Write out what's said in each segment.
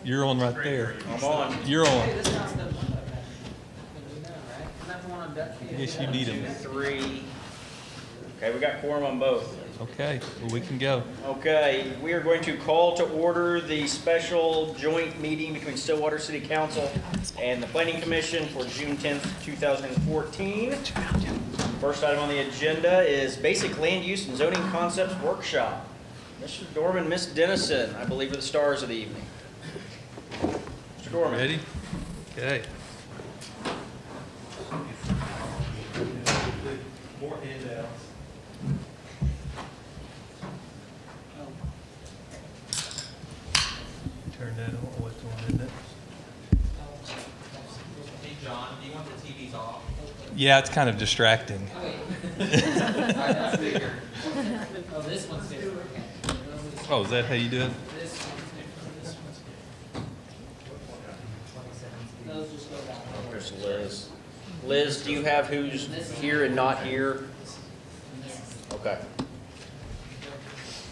You're on right there. I'm on. You're on. Hey, this one's the one that we know, right? Isn't that the one on Dutch? Yes, you need 2, them. 3. Okay, we got quorum on both. Okay, well, we can go. Okay, we are going to call to order the special joint meeting between Stillwater City Council and the Planning Commission for June 10th, 2014. First item on the agenda is Basic Land Use and Zoning Concepts Workshop. Mr. Dorman, Ms. Dennison, I believe are the stars of the evening. Mr. Dorman. Ready? Okay. More handouts. Turn that on. What's on, isn't it? Hey, John, do you want the TVs off? Yeah, it's kind of distracting. Oh, wait. I figured. Oh, this one's different. Okay. Oh, is that how you do it? This one's different. This one's different. Those just go down. There's Liz. Liz, do you have who's here and not here? Okay.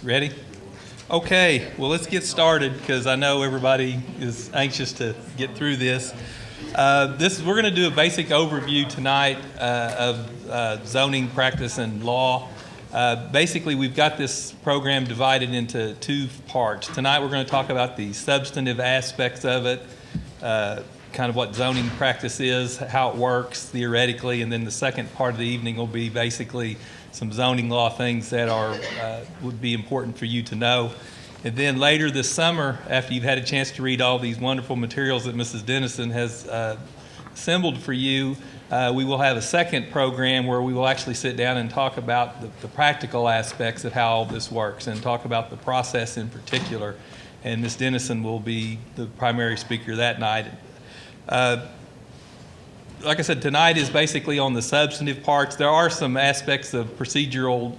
Ready? Okay, well, let's get started because I know everybody is anxious to get through this. We're going to do a basic overview tonight of zoning practice and law. Basically, we've got this program divided into two parts. Tonight, we're going to talk about the substantive aspects of it, kind of what zoning practice is, how it works theoretically, and then the second part of the evening will be basically some zoning law things that would be important for you to know. And then later this summer, after you've had a chance to read all these wonderful materials that Mrs. Dennison has assembled for you, we will have a second program where we will actually sit down and talk about the practical aspects of how all this works and talk about the process in particular. And Ms. Dennison will be the primary speaker that night. Like I said, tonight is basically on the substantive parts. There are some aspects of procedural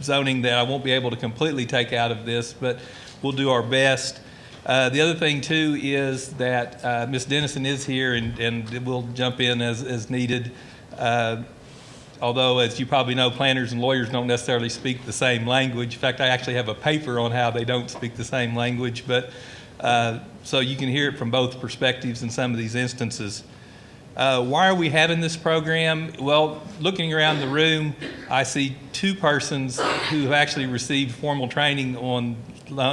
zoning that I won't be able to completely take out of this, but we'll do our best. The other thing, too, is that Ms. Dennison is here, and we'll jump in as needed. Although, as you probably know, planners and lawyers don't necessarily speak the same language. In fact, I actually have a paper on how they don't speak the same language, but so you can hear it from both perspectives in some of these instances. Why are we having this program? Well, looking around the room, I see two persons who have actually received formal training on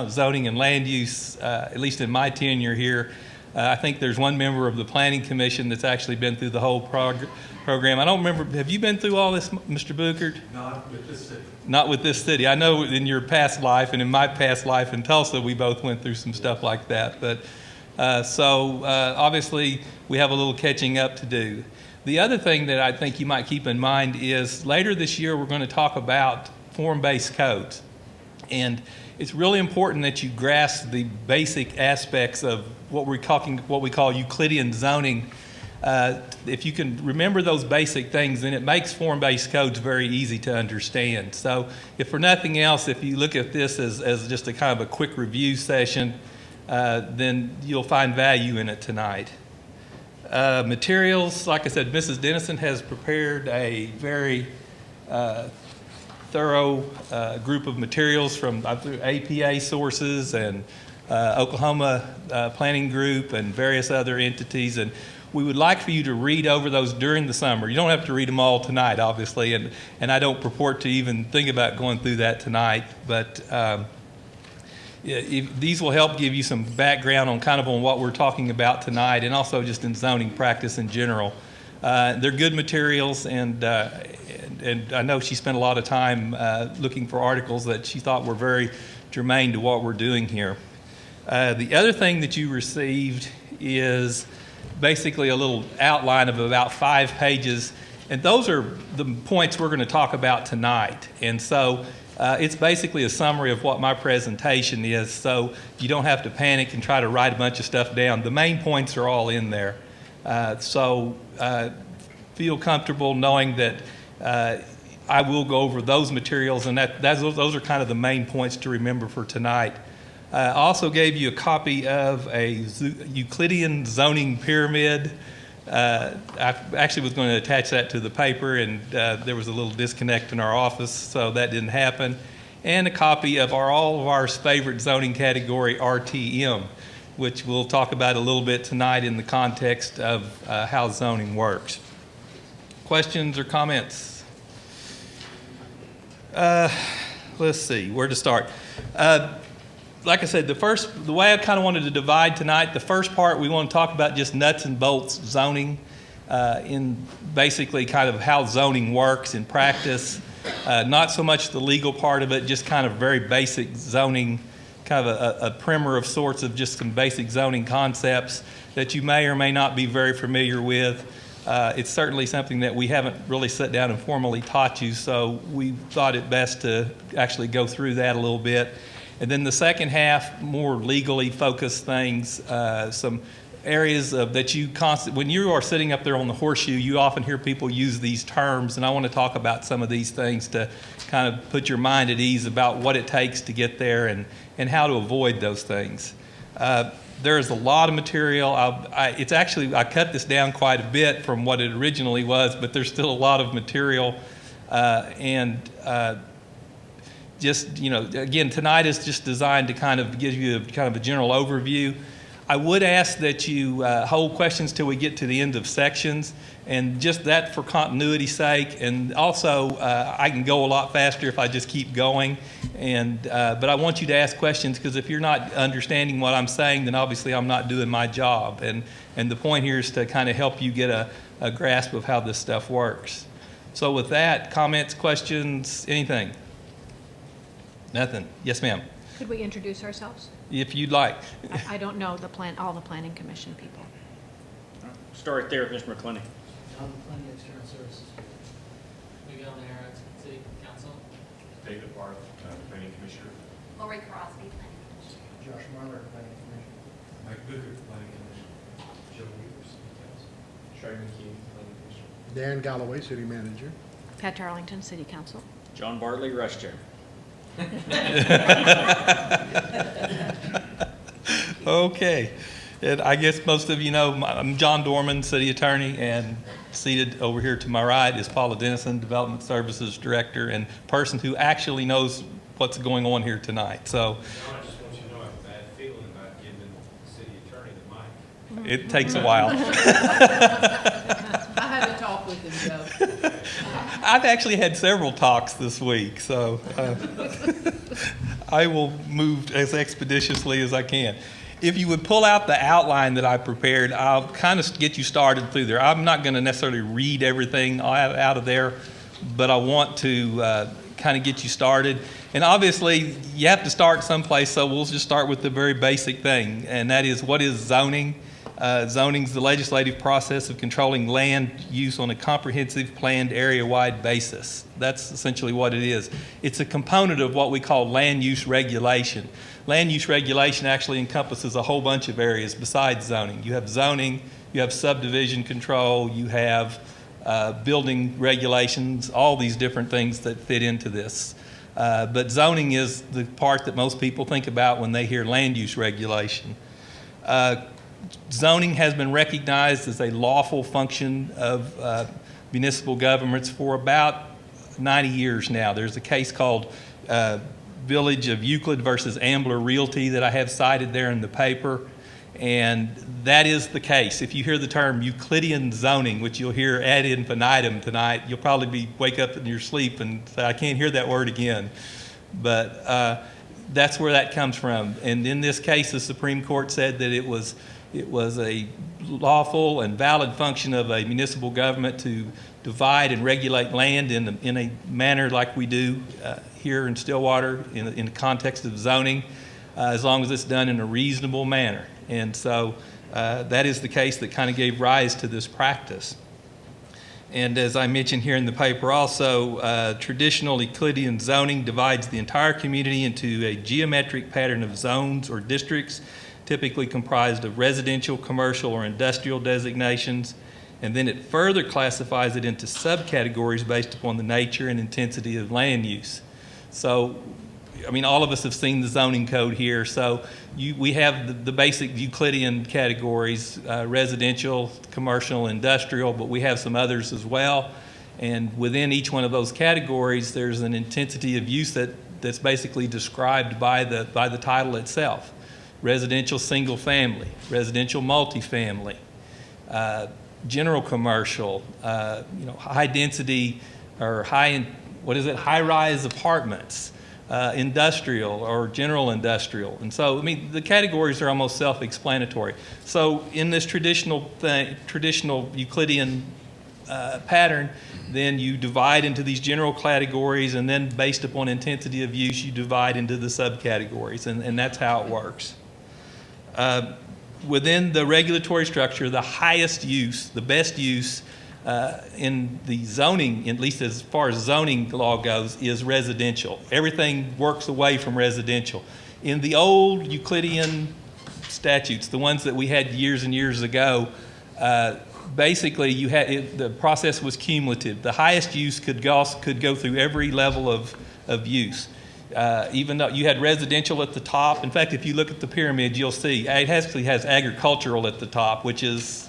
zoning and land use, at least in my tenure here. I think there's one member of the Planning Commission that's actually been through the whole program. I don't remember, have you been through all this, Mr. Buchert? Not with this city. Not with this city. I know in your past life and in my past life in Tulsa, we both went through some stuff like that. But obviously, we have a little catching up to do. The other thing that I think you might keep in mind is later this year, we're going to talk about form-based codes. And it's really important that you grasp the basic aspects of what we call Euclidean zoning. If you can remember those basic things, then it makes form-based codes very easy to understand. So if for nothing else, if you look at this as just a kind of a quick review session, then you'll find value in it tonight. Materials, like I said, Mrs. Dennison has prepared a very thorough group of materials from APA sources and Oklahoma Planning Group and various other entities. And we would like for you to read over those during the summer. You don't have to read them all tonight, obviously, and I don't purport to even think about going through that tonight. But these will help give you some background on what we're talking about tonight, and also just in zoning practice in general. They're good materials, and I know she spent a lot of time looking for articles that she thought were very germane to what we're doing here. The other thing that you received is basically a little outline of about 5 pages, and those are the points we're going to talk about tonight. And so it's basically a summary of what my presentation is, so you don't have to panic and try to write a bunch of stuff down. The main points are all in there. So feel comfortable knowing that I will go over those materials, and those are kind of the main points to remember for tonight. I also gave you a copy of a Euclidean zoning pyramid. I actually was going to attach that to the paper, and there was a little disconnect in our office, so that didn't happen. and a copy of all of our favorite zoning category, RTM, which we'll talk about a little bit tonight in the context of how zoning works. Questions or comments? Let's see, where to start. Like I said, the way I kind of wanted to divide tonight, the first part we want to talk about just nuts and bolts zoning, in basically kind of how zoning works in practice. Not so much the legal part of it, just kind of very basic zoning, kind of a primer of sorts of just some basic zoning concepts that you may or may not be very familiar with. It's certainly something that we haven't really sat down and formally taught you, so we thought it best to actually go through that a little bit. And then the second half, more legally focused things, some areas that you when you are sitting up there on the horseshoe, you often hear people use these terms, and I want to talk about some of these things to kind of put your mind at ease about what it takes to get there and how to avoid those things. There is a lot of material. I cut this down quite a bit from what it originally was, but there's still a lot of material. Just, again, tonight is just designed to kind of give you kind of a general overview. I would ask that you hold questions till we get to the end of sections, and just that for continuity's sake. And also, I can go a lot faster if I just keep going. But I want you to ask questions, because if you're not understanding what I'm saying, then obviously I'm not doing my job. And the point here is to kind of help you get a grasp of how this stuff works. So with that, comments, questions, anything? Nothing. Yes, ma'am. Could we introduce ourselves? If you'd like. I don't know all the planning commission people. Start there with Mr. McClenny. John McClenny, External Services. Miguel Nahara, City Council. David Barth, Planning Commissioner. Lori Crosby, Planning Commission. Josh Marler, Planning Commission. Mike Booker, Planning Commission. Joe Weaver, City Council. Trey McKee, Planning Commission. Dan Galloway, City Manager. Pat Arlington, City Council. John Bartley, Rush Chair. Okay. And I guess most of you know, I'm John Dorman, City Attorney, and seated over here to my right is Paula Dennison, Development Services Director, and person who actually knows what's going on here tonight. So John, I just want you to know I have a bad feeling about giving the City Attorney the mic. it takes a while. I had a talk with him, Joe. I've actually had several talks this week, so I will move as expeditiously as I can. If you would pull out the outline that I prepared, I'll kind of get you started through there. I'm not going to necessarily read everything out of there, but I want to kind of get you started. And obviously, you have to start someplace, so we'll just start with the very basic thing, and that is, what is zoning? Zoning is the legislative process of controlling land use on a comprehensive, planned, area-wide basis. That's essentially what it is. It's a component of what we call land use regulation. Land use regulation actually encompasses a whole bunch of areas besides zoning. You have zoning, you have subdivision control, you have building regulations, all these different things that fit into this. But zoning is the part that most people think about when they hear land use regulation. Zoning has been recognized as a lawful function of municipal governments for about 90 years now. There's a case called Village of Euclid versus Ambler Realty that I have cited there in the paper, and that is the case. If you hear the term Euclidean zoning, which you'll hear ad infinitum tonight, you'll probably wake up in your sleep and say, I can't hear that word again. But that's where that comes from. And in this case, the Supreme Court said that it was a lawful and valid function of a municipal government to divide and regulate land in a manner like we do here in Stillwater in the context of zoning, as long as it's done in a reasonable manner. And so that is the case that kind of gave rise to this practice. And as I mentioned here in the paper also, traditional Euclidean zoning divides the entire community into a geometric pattern of zones or districts, typically comprised of residential, commercial, or industrial designations, and then it further classifies it into subcategories based upon the nature and intensity of land use. So, I mean, all of us have seen the zoning code here, so we have the basic Euclidean categories, residential, commercial, industrial, but we have some others as well, and within each one of those categories, there's an intensity of use that that's basically described by the title itself. Residential single family, residential multifamily, general commercial, high density or high-rise apartments, industrial or general industrial. And so, I mean, the categories are almost self-explanatory. So in this traditional Euclidean pattern, then you divide into these general categories, and then based upon intensity of use, you divide into the subcategories, and that's how it works. Within the regulatory structure, the highest use, the best use in the zoning, at least as far as zoning law goes, is residential. Everything works away from residential. In the old Euclidean statutes, the ones that we had years and years ago, basically the process was cumulative. The highest use could go through every level of use. Even though you had residential at the top. In fact, if you look at the pyramid, you'll see it actually has agricultural at the top, which is,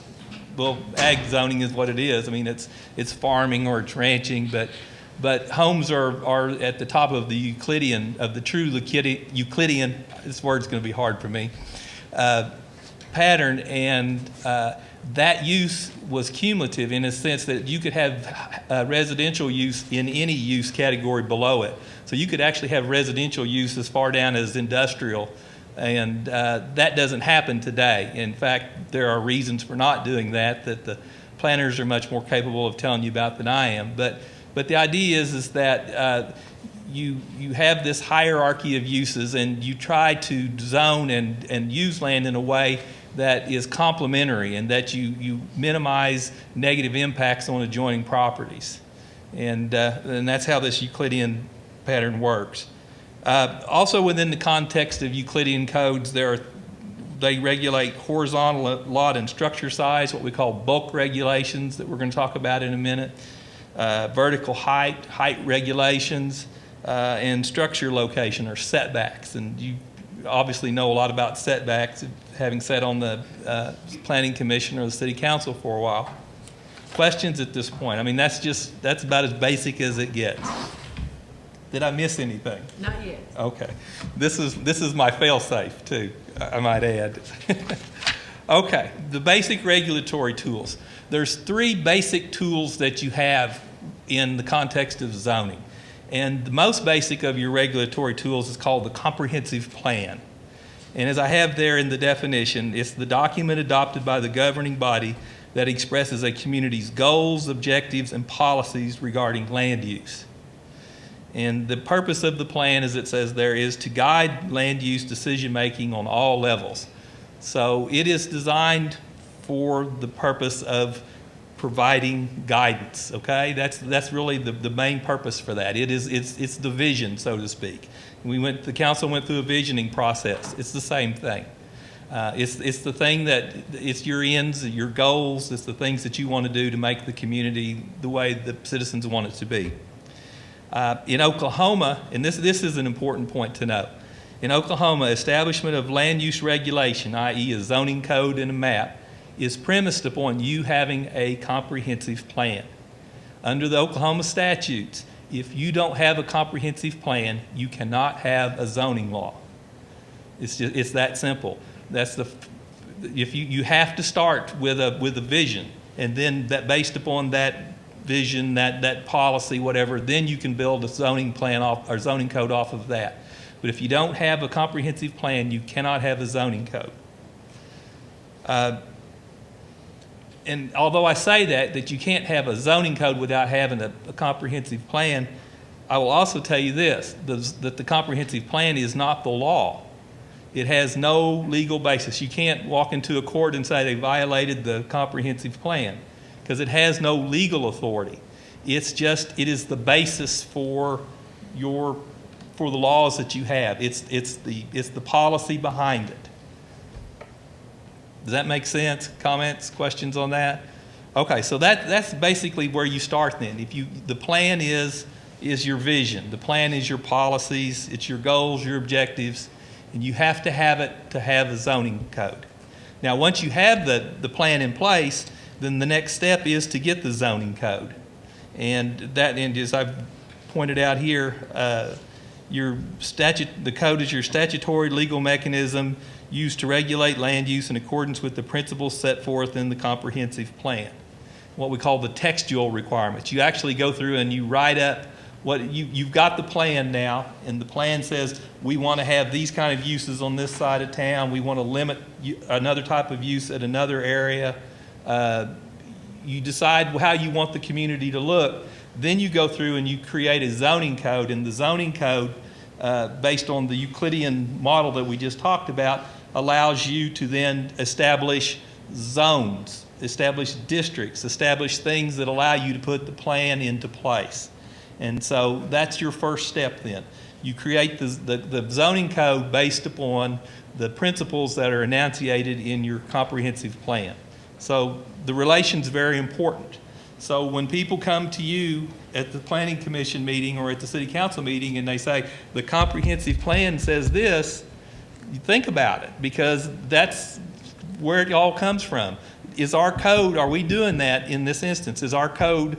well, ag zoning is what it is. I mean, it's farming or it's ranching, but homes are at the top of the Euclidean, of the true Euclidean, this word's going to be hard for me, pattern, and that use was cumulative in a sense that you could have residential use in any use category below it. So you could actually have residential use as far down as industrial, and that doesn't happen today. In fact, there are reasons for not doing that the planners are much more capable of telling you about than I am. But the idea is that you have this hierarchy of uses, and you try to zone and use land in a way that is complementary, and that you minimize negative impacts on adjoining properties. And that's how this Euclidean pattern works. Also within the context of Euclidean codes, they regulate horizontal lot and structure size, what we call bulk regulations that we're going to talk about in a minute, vertical height regulations, and structure location or setbacks. And you obviously know a lot about setbacks, having sat on the Planning Commission or the City Council for a while. Questions at this point? I mean, that's about as basic as it gets. Did I miss anything? Not yet. Okay. This is my fail-safe, too, I might add. Okay, the basic regulatory tools. There's 3 basic tools that you have in the context of zoning. And the most basic of your regulatory tools is called the comprehensive plan. And as I have there in the definition, it's the document adopted by the governing body that expresses a community's goals, objectives, and policies regarding land use. And the purpose of the plan, as it says there, is to guide land use decision-making on all levels. So it is designed for the purpose of providing guidance, okay? That's really the main purpose for that. It's the vision, so to speak. The council went through a visioning process. It's the same thing. It's the thing that, it's your ends, your goals, it's the things that you want to do to make the community the way the citizens want it to be. In Oklahoma, and this is an important point to note, in Oklahoma, establishment of land use regulation, i.e. a zoning code and a map, is premised upon you having a comprehensive plan. Under the Oklahoma statutes, if you don't have a comprehensive plan, you cannot have a zoning law. It's that simple. You have to start with a vision, and then that based upon that vision, that policy, whatever, then you can build a zoning plan or zoning code off of that. But if you don't have a comprehensive plan, you cannot have a zoning code. And although I say that you can't have a zoning code without having a comprehensive plan, I will also tell you this, that the comprehensive plan is not the law. It has no legal basis. You can't walk into a court and say they violated the comprehensive plan, because it has no legal authority. It is the basis for the laws that you have. It's the policy behind it. Does that make sense? Comments, questions on that? Okay, so that's basically where you start then. The plan is your vision. The plan is your policies. It's your goals, your objectives, and you have to have it to have a zoning code. Now, once you have the plan in place, then the next step is to get the zoning code. And as I've pointed out here, the code is your statutory legal mechanism used to regulate land use in accordance with the principles set forth in the comprehensive plan, what we call the textual requirements. You actually go through and you write up you've got the plan now, and the plan says we want to have these kind of uses on this side of town. We want to limit another type of use at another area. You decide how you want the community to look. Then you go through and you create a zoning code, and the zoning code, based on the Euclidean model that we just talked about, allows you to then establish zones, establish districts, establish things that allow you to put the plan into place. And so that's your first step then. You create the zoning code based upon the principles that are enunciated in your comprehensive plan. So the relation's very important. So when people come to you at the planning commission meeting or at the city council meeting and they say, the comprehensive plan says this, you think about it, because that's where it all comes from. Is our code, are we doing that in this instance? Is our code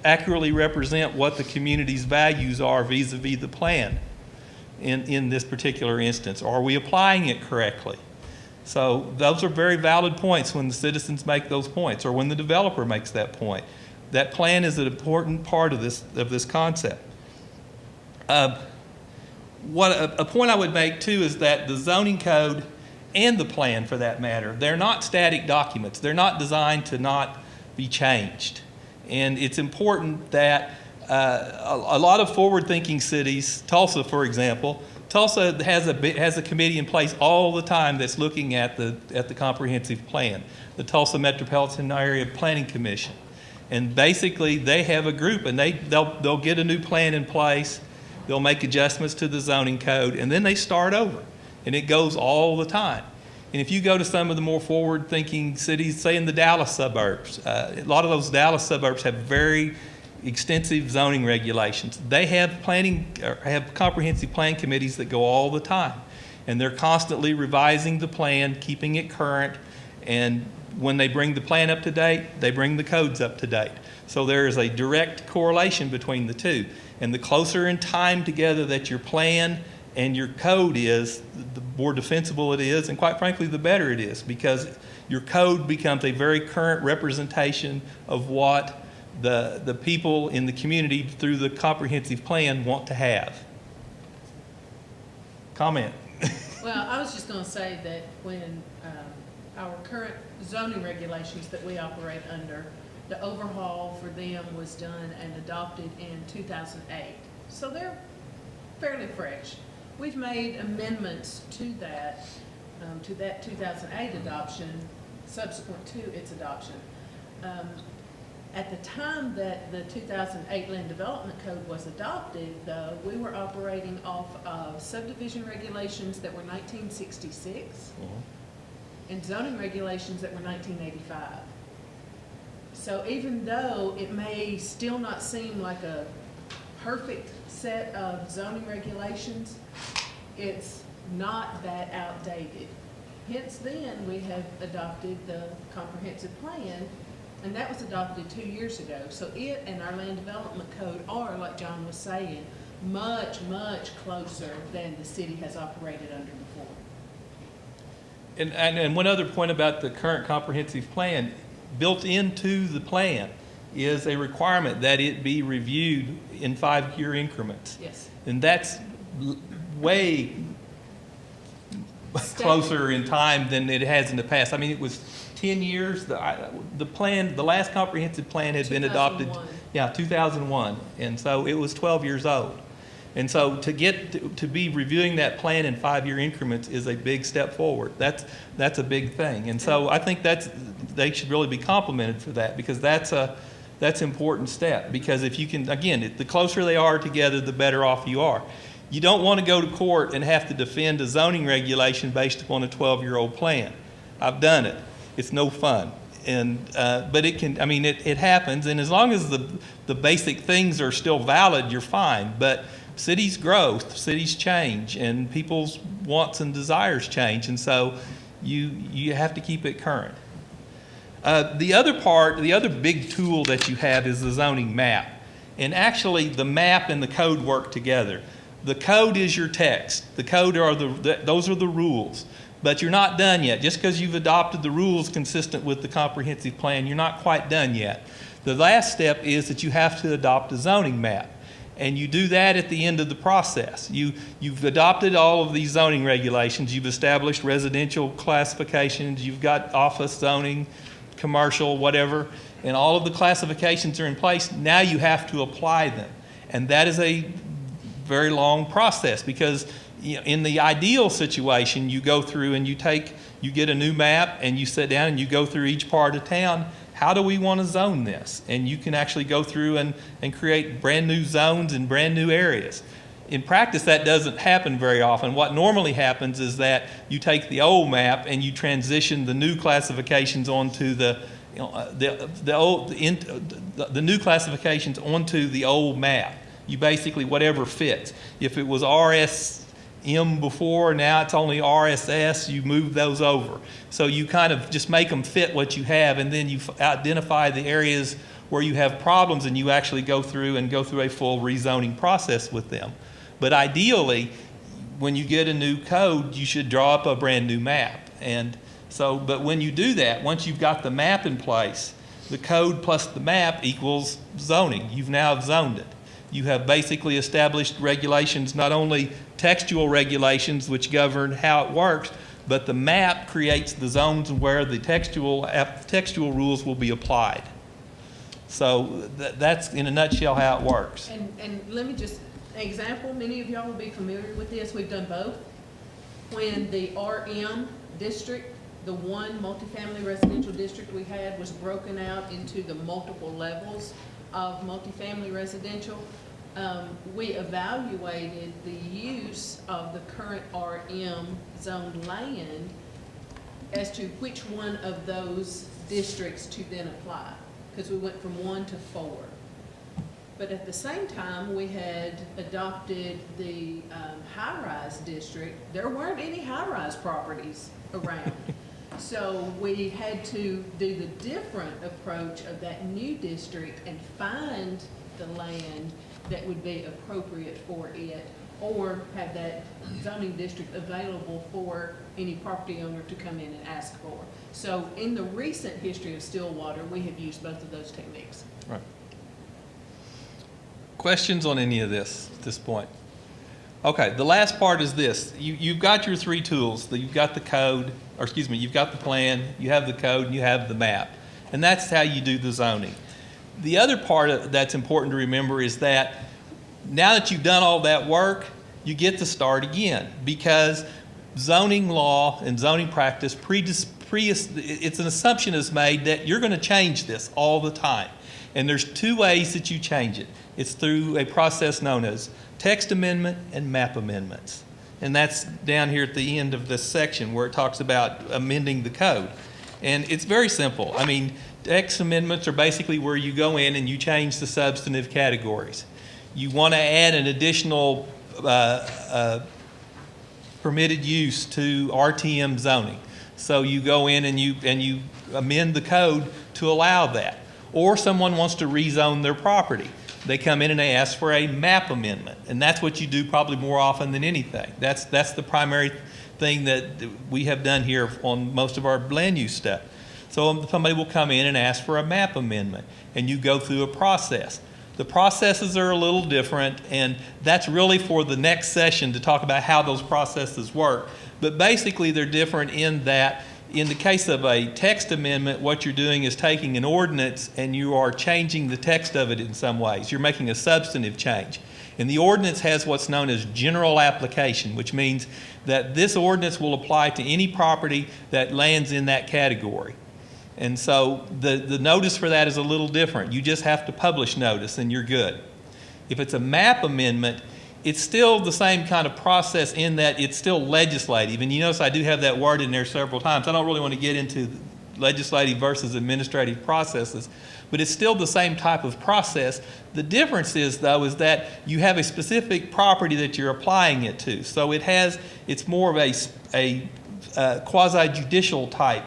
accurately represent what the community's values are vis-a-vis the plan in this particular instance? Are we applying it correctly? So those are very valid points when the citizens make those points, or when the developer makes that point. That plan is an important part of this concept. A point I would make too is that the zoning code and the plan, for that matter, they're not static documents. They're not designed to not be changed. And it's important that a lot of forward-thinking cities, Tulsa, for example, Tulsa has a committee in place all the time that's looking at the comprehensive plan, the Tulsa Metropolitan Area Planning Commission. And basically, they have a group, and they'll get a new plan in place. They'll make adjustments to the zoning code, and then they start over. And it goes all the time. And if you go to some of the more forward-thinking cities, say in the Dallas suburbs, a lot of those Dallas suburbs have very extensive zoning regulations. They have comprehensive plan committees that go all the time. And they're constantly revising the plan, keeping it current, and when they bring the plan up to date, they bring the codes up to date. So there is a direct correlation between the two. And the closer in time together that your plan and your code is, the more defensible it is, and quite frankly, the better it is, because your code becomes a very current representation of what the people in the community through the comprehensive plan want to have. Comment. Well, I was just going to say that when our current zoning regulations that we operate under, the overhaul for them was done and adopted in 2008. So they're fairly fresh. We've made amendments to that 2008 adoption, subsequent to its adoption. At the time that the 2008 Land Development Code was adopted, though, we were operating off of subdivision regulations that were 1966 and zoning regulations that were 1985. So even though it may still not seem like a perfect set of zoning regulations, it's not that outdated. Hence then, we have adopted the comprehensive plan, and that was adopted 2 years ago. So it and our land development code are, like John was saying, much, much closer than the city has operated under before. And one other point about the current comprehensive plan, built into the plan is a requirement that it be reviewed in 5-year increments. Yes. And that's way closer in time than it has in the past. I mean, it was 10 years. The plan, the last comprehensive plan had been adopted. 2001. Yeah, 2001. And so it was 12 years old. And so to be reviewing that plan in 5-year increments is a big step forward. That's a big thing. And so I think they should really be complimented for that, because that's an important step. Because if you can, again, the closer they are together, the better off you are. You don't want to go to court and have to defend a zoning regulation based upon a 12-year-old plan. I've done it. It's no fun. And but it can, I mean, it happens. And as long as the basic things are still valid, you're fine. But cities grow, cities change, and people's wants and desires change. And so you have to keep it current. The other big tool that you have is the zoning map. And actually, the map and the code work together. the code is your text. The code are those are the rules. But you're not done yet. Just because you've adopted the rules consistent with the comprehensive plan, you're not quite done yet. The last step is that you have to adopt a zoning map. And you do that at the end of the process. You've adopted all of these zoning regulations. You've established residential classifications. You've got office zoning, commercial, whatever. And all of the classifications are in place. Now you have to apply them. And that is a very long process because in the ideal situation, you go through and you get a new map and you sit down and you go through each part of town. How do we want to zone this? And you can actually go through and create brand new zones and brand new areas. In practice, that doesn't happen very often. What normally happens is that you take the old map and you transition the new classifications onto the new classifications onto the old map. You basically, whatever fits. If it was RSM before, now it's only RSS, you move those over. So you kind of just make them fit what you have, and then you identify the areas where you have problems, and you actually go through a full rezoning process with them. But ideally, when you get a new code, you should draw up a brand new map. But when you do that, once you've got the map in place, the code plus the map equals zoning. You've now zoned it. You have basically established regulations, not only textual regulations which govern how it works, but the map creates the zones where the textual rules will be applied. So that's in a nutshell how it works. And let me just, example, many of y'all will be familiar with this, we've done both. When the RM district, the one multifamily residential district we had was broken out into the multiple levels of multifamily residential, we evaluated the use of the current RM zoned land as to which one of those districts to then apply, because we went from 1 to 4. But at the same time, we had adopted the high-rise district. There weren't any high-rise properties around. So we had to do the different approach of that new district and find the land that would be appropriate for it, or have that zoning district available for any property owner to come in and ask for. So in the recent history of Stillwater, we have used both of those techniques. Right. Questions on any of this at this point? Okay, the last part is this. You've got your 3 tools. You've got the code, you've got the plan, you have the code, and you have the map. And that's how you do the zoning. The other part that's important to remember is that now that you've done all that work, you get to start again, because zoning law and zoning practice, it's an assumption is made that you're going to change this all the time. And there's 2 ways that you change it. It's through a process known as text amendment and map amendments. And that's down here at the end of this section where it talks about amending the code. And it's very simple. I mean, text amendments are basically where you go in and you change the substantive categories. You want to add an additional permitted use to RTM zoning. So you go in and you amend the code to allow that. Or someone wants to rezone their property. They come in and they ask for a map amendment. And that's what you do probably more often than anything. That's the primary thing that we have done here on most of our land use stuff. So somebody will come in and ask for a map amendment, and you go through a process. The processes are a little different, and that's really for the next session to talk about how those processes work. But basically they're different in that in the case of a text amendment, what you're doing is taking an ordinance and you are changing the text of it in some ways. You're making a substantive change. And the ordinance has what's known as general application, which means that this ordinance will apply to any property that lands in that category. And so the notice for that is a little different. You just have to publish notice and you're good. If it's a map amendment, it's still the same kind of process in that it's still legislative. And you notice I do have that word in there several times. I don't really want to get into legislative versus administrative processes, but it's still the same type of process. The difference is, though, is that you have a specific property that you're applying it to. So it's more of a quasi-judicial type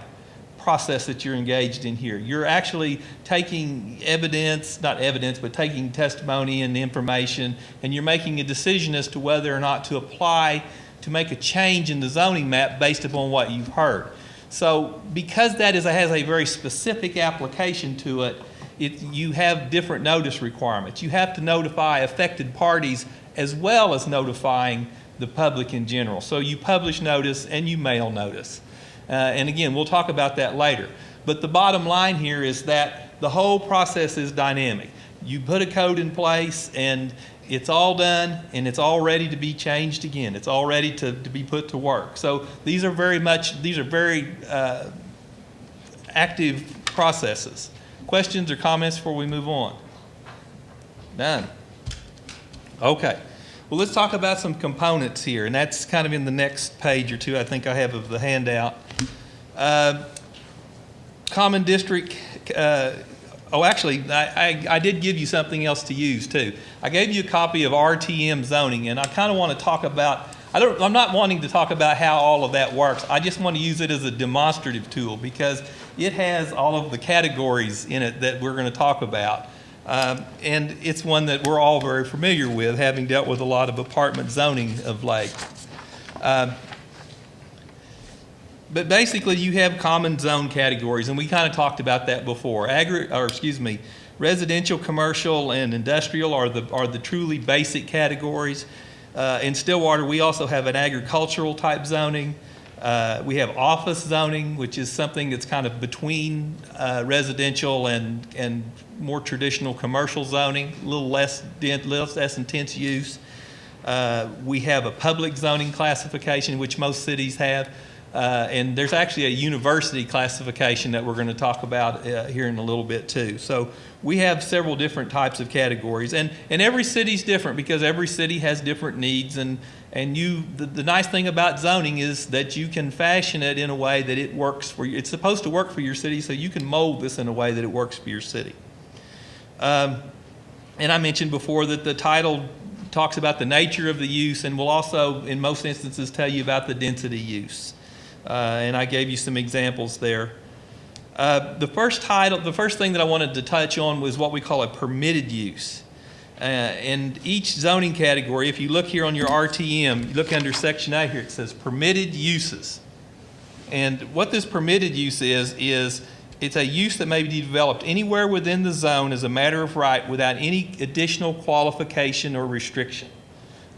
process that you're engaged in here. You're actually taking evidence, not evidence, but taking testimony and information, and you're making a decision as to whether or not to apply to make a change in the zoning map based upon what you've heard. So because that has a very specific application to it, you have different notice requirements. You have to notify affected parties as well as notifying the public in general. So you publish notice and you mail notice. And again, we'll talk about that later. But the bottom line here is that the whole process is dynamic. You put a code in place and it's all done and it's all ready to be changed again. It's all ready to be put to work. So these are very active processes. Questions or comments before we move on? None. Okay. Well, let's talk about some components here, and that's kind of in the next page or two I think I have of the handout. Common district, actually, I did give you something else to use too. I gave you a copy of RTM zoning, and I kind of want to talk about, I'm not wanting to talk about how all of that works. I just want to use it as a demonstrative tool because it has all of the categories in it that we're going to talk about. And it's one that we're all very familiar with, having dealt with a lot of apartment zoning of late. But basically, you have common zone categories, and we kind of talked about that before. Residential, commercial, and industrial are the truly basic categories. In Stillwater, we also have an agricultural type zoning. We have office zoning, which is something that's kind of between residential and more traditional commercial zoning, a little less intense use. We have a public zoning classification, which most cities have. And there's actually a university classification that we're going to talk about here in a little bit too. So we have several different types of categories, and every city's different because every city has different needs. And the nice thing about zoning is that you can fashion it in a way that it works for you. It's supposed to work for your city, so you can mold this in a way that it works for your city. And I mentioned before that the title talks about the nature of the use, and will also, in most instances, tell you about the density use. And I gave you some examples there. The first thing that I wanted to touch on was what we call a permitted use. And each zoning category, if you look here on your RTM, you look under Section A here, it says permitted uses. And what this permitted use is it's a use that may be developed anywhere within the zone as a matter of right without any additional qualification or restriction.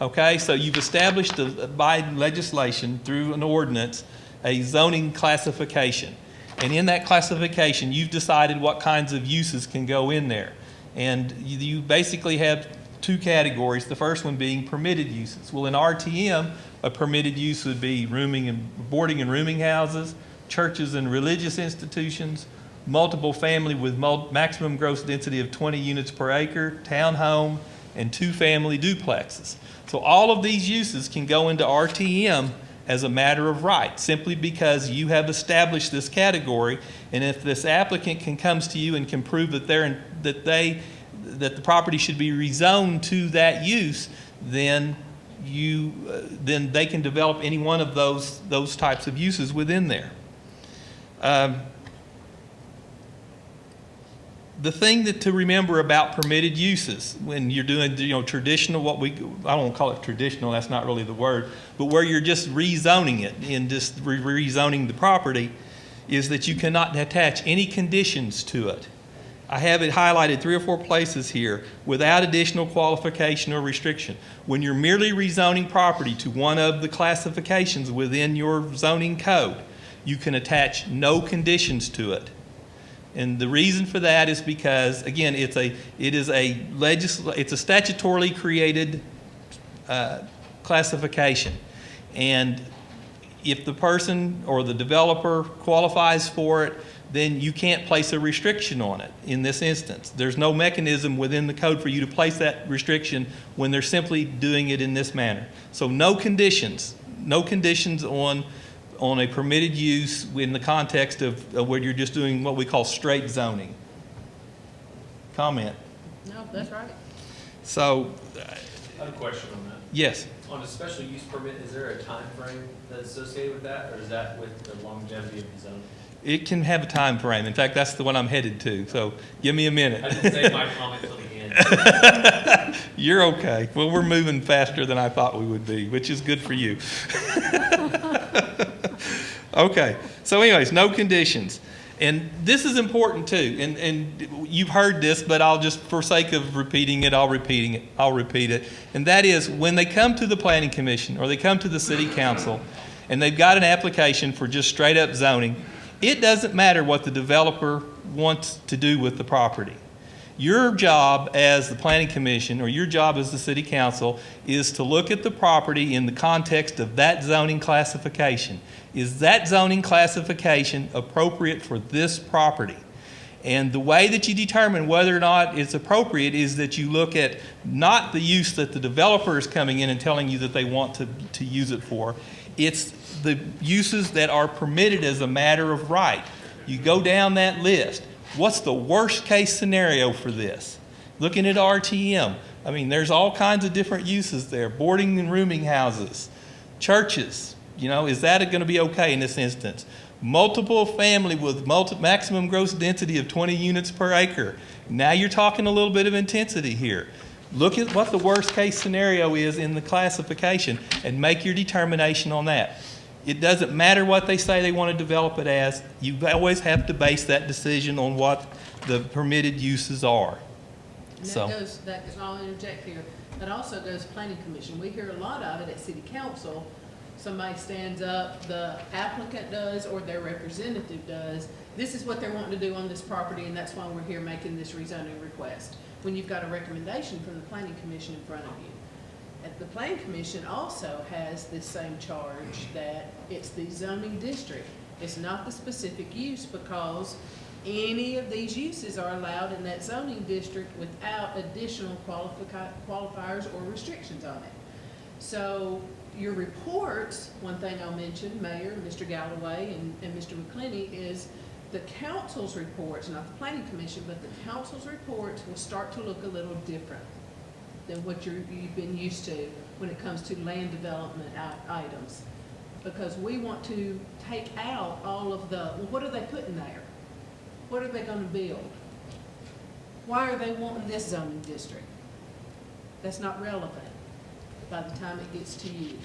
Okay, so you've established by legislation through an ordinance a zoning classification. And in that classification, you've decided what kinds of uses can go in there. And you basically have two categories, the first one being permitted uses. Well, in RTM, a permitted use would be boarding and rooming houses, churches and religious institutions, multiple family with maximum gross density of 20 units per acre, townhome, and 2-family duplexes. So all of these uses can go into RTM as a matter of right, simply because you have established this category. And if this applicant comes to you and can prove that the property should be rezoned to that use, then they can develop any one of those types of uses within there. The thing to remember about permitted uses when you're doing traditional, I don't want to call it traditional, that's not really the word, but where you're just rezoning it and just rezoning the property, is that you cannot attach any conditions to it. I have it highlighted 3 or 4 places here, without additional qualification or restriction. When you're merely rezoning property to one of the classifications within your zoning code, you can attach no conditions to it. And the reason for that is because, again, it's a statutorily created classification. And if the person or the developer qualifies for it, then you can't place a restriction on it in this instance. There's no mechanism within the code for you to place that restriction when they're simply doing it in this manner. So no conditions on a permitted use in the context of where you're just doing what we call straight zoning. Comment? No, that's right. So, I have a question on that. yes. On a special use permit, is there a time frame that's associated with that, or is that with the longevity of the zone? It can have a time frame. In fact, that's the one I'm headed to, so give me a minute. I didn't save my comment till the end. You're okay. Well, we're moving faster than I thought we would be, which is good for you. Okay, so anyways, no conditions. And this is important too, and you've heard this, but I'll just, for sake of repeating it, I'll repeat it. And that is, when they come to the Planning Commission or they come to the City Council and they've got an application for just straight up zoning, it doesn't matter what the developer wants to do with the property. Your job as the Planning Commission or your job as the City Council is to look at the property in the context of that zoning classification. Is that zoning classification appropriate for this property? And the way that you determine whether or not it's appropriate is that you look at not the use that the developer is coming in and telling you that they want to use it for. It's the uses that are permitted as a matter of right. You go down that list. What's the worst case scenario for this? Looking at RTM, I mean, there's all kinds of different uses there. Boarding and rooming houses, churches, is that going to be okay in this instance? Multiple family with maximum gross density of 20 units per acre. Now you're talking a little bit of intensity here. Look at what the worst case scenario is in the classification and make your determination on that. It doesn't matter what they say they want to develop it as. You always have to base that decision on what the permitted uses are. And So- I'll interject here, that also goes Planning Commission. We hear a lot of it at City Council. Somebody stands up, the applicant does, or their representative does. This is what they're wanting to do on this property, and that's why we're here making this rezoning request. When you've got a recommendation from the Planning Commission in front of you. The Planning Commission also has this same charge that it's the zoning district. It's not the specific use, because any of these uses are allowed in that zoning district without additional qualifiers or restrictions on it. So your reports, one thing I'll mention, Mayor, Mr. Galloway, and Mr. McClenny, is the council's reports, not the Planning Commission, but the council's reports will start to look a little different than what you've been used to when it comes to land development items. Because we want to take out all of the, well, what are they putting there? What are they gonna build? Why are they wanting this zoning district? That's not relevant by the time it gets to you.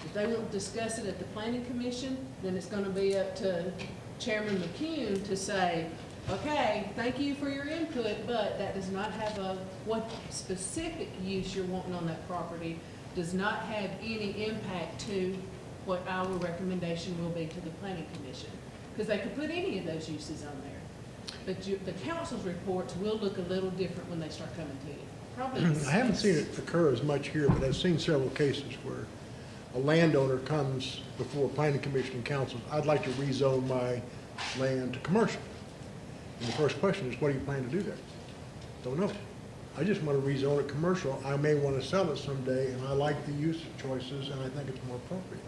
If they want to discuss it at the Planning Commission, then it's gonna be up to Chairman McCune to say, okay, thank you for your input, but that does not have what specific use you're wanting on that property does not have any impact to what our recommendation will be to the Planning Commission. Because they could put any of those uses on there. But the council's reports will look a little different when they start coming to you. Probably. I haven't seen it occur as much here, but I've seen several cases where a landowner comes before planning commission and council, I'd like to rezone my land to commercial. And the first question is, what do you plan to do there? Don't know. I just want to rezone it commercial. I may want to sell it someday, and I like the use choices, and I think it's more appropriate.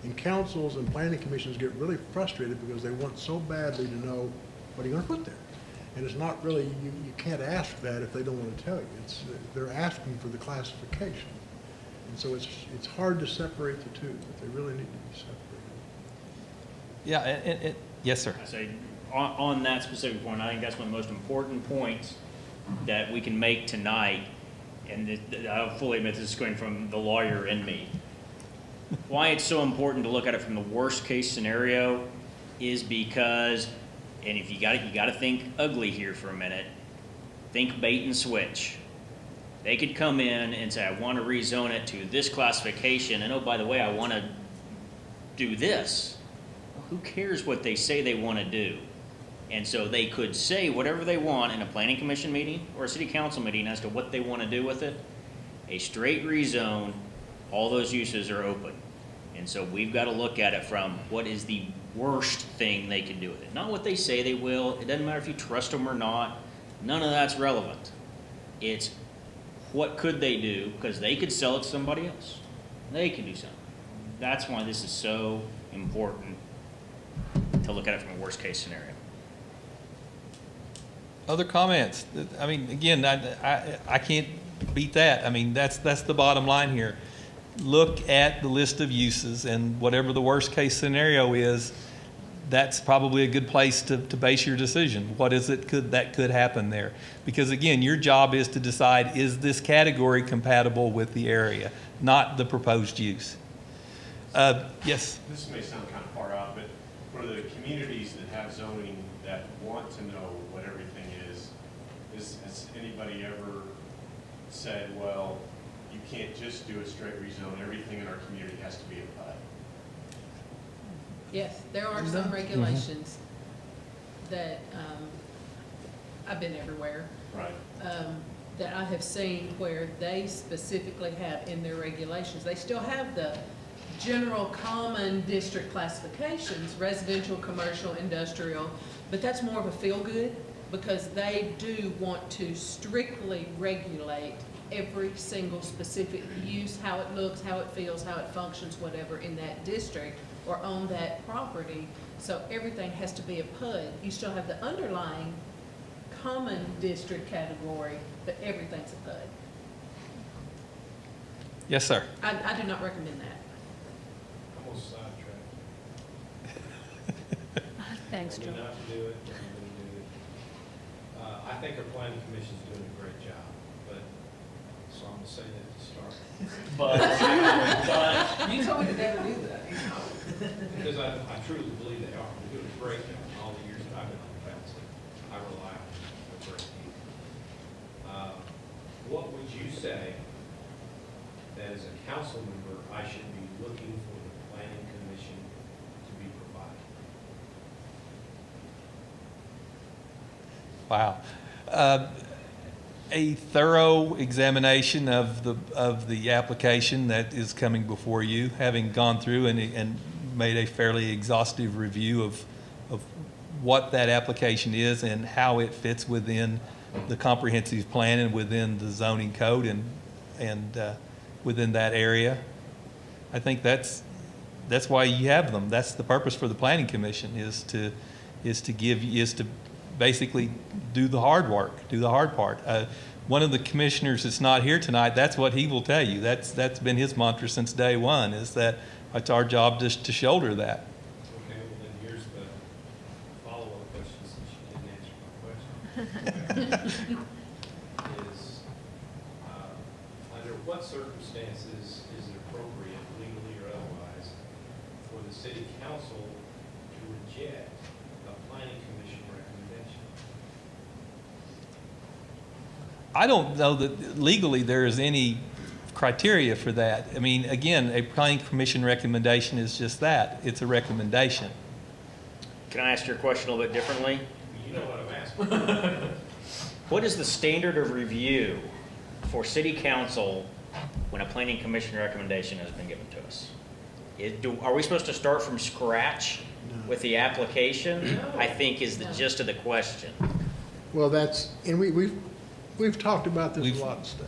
And councils and planning commissions get really frustrated because they want so badly to know, what are you going to put there? And it's not really, you can't ask that if they don't want to tell you. They're asking for the classification. And so it's hard to separate the two, but they really need to be separated. Yeah, yes, sir. I say, on that specific point, I think that's one of the most important points that we can make tonight, and I'll fully admit this is going from the lawyer in me. Why it's so important to look at it from the worst case scenario is because, and if you got to think ugly here for a minute, think bait and switch. They could come in and say, I want to rezone it to this classification, and oh, by the way, I want to do this. Well, who cares what they say they want to do? And so they could say whatever they want in a planning commission meeting or a city council meeting as to what they want to do with it. A straight rezone, all those uses are open. And so we've got to look at it from what is the worst thing they can do with it. Not what they say they will. It doesn't matter if you trust them or not. None of that's relevant. It's what could they do, because they could sell it to somebody else. They could do something. That's why this is so important to look at it from a worst case scenario. Other comments? I mean, again, I can't beat that. I mean, that's the bottom line here. look at the list of uses, and whatever the worst-case scenario is, that's probably a good place to base your decision. What is it that could happen there? Because again, your job is to decide, is this category compatible with the area, not the proposed use. Yes? This may sound kind of far out, but for the communities that have zoning that want to know what everything is, has anybody ever said, well, you can't just do a straight rezone, everything in our community has to be a PUD? Yes, there are some regulations that, I've been everywhere, Right. that I have seen where they specifically have in their regulations. They still have the general common district classifications, residential, commercial, industrial, but that's more of a feel-good because they do want to strictly regulate every single specific use, how it looks, how it feels, how it functions, whatever in that district or on that property. So everything has to be a PUD. You still have the underlying common district category, but everything's a PUD. Yes, sir. I do not recommend that. Almost sidetracked. Thanks, Told me Joe. not to do it, but I'm gonna do it. I think our planning commission's doing a great job, but, so I'm gonna say that to start. But You told me to never do that. Because I truly believe they are. They're doing a great job in all the years that I've been on the council. I rely on them. They're great people. What would you say that as a council member, I should be looking for the planning commission to be provided? Wow. A thorough examination of the application that is coming before you, having gone through and made a fairly exhaustive review of what that application is and how it fits within the comprehensive plan and within the zoning code and within that area. I think that's why you have them. That's the purpose for the planning commission is to basically do the hard work, do the hard part. One of the commissioners that's not here tonight, that's what he will tell you. That's been his mantra since day one, is that it's our job just to shoulder that. Okay, well then here's the follow-up question since you didn't answer my question. Is, under what circumstances is it appropriate, legally or otherwise, for the city council to reject a planning commission recommendation? I don't know that legally there is any criteria for that. I mean, again, a planning commission recommendation is just that. It's a recommendation. can I ask your question a little bit differently? You know what I'm asking. What is the standard of review for city council when a planning commission recommendation has been given to us? Are we supposed to start from scratch with the application? I think is the gist of the question. Well, that's, and we've talked about this We've- a lot of stuff.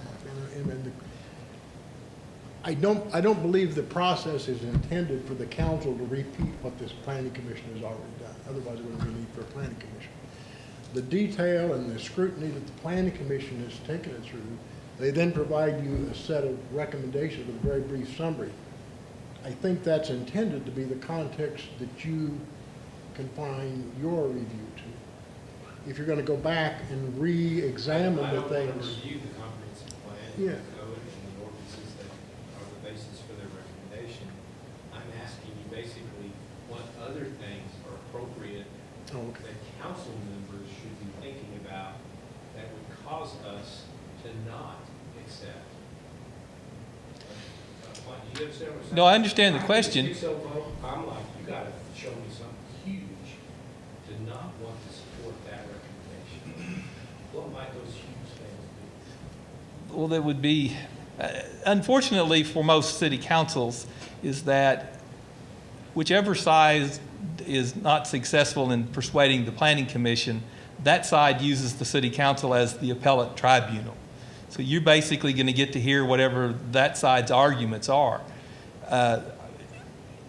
I don't believe the process is intended for the council to repeat what this planning commission has already done. Otherwise, there wouldn't be a need for a planning commission. The detail and the scrutiny that the planning commission has taken it through, they then provide you a set of recommendations with a very brief summary. I think that's intended to be the context that you confine your review to. If you're going to go back and re-examine the I don't want to things. review the comprehensive plan, Yeah. the code, and the ordinances that are the basis for their recommendation. I'm asking you basically what other things are appropriate Oh, okay. that council members should be thinking about that would cause us to not accept. Do you understand what I'm saying? No, I understand the question. I'm like, you gotta show me something huge to not want to support that recommendation. What might those huge things be? Well, that would be, unfortunately for most city councils, is that whichever side is not successful in persuading the planning commission, that side uses the city council as the appellate tribunal. So you're basically going to get to hear whatever that side's arguments are.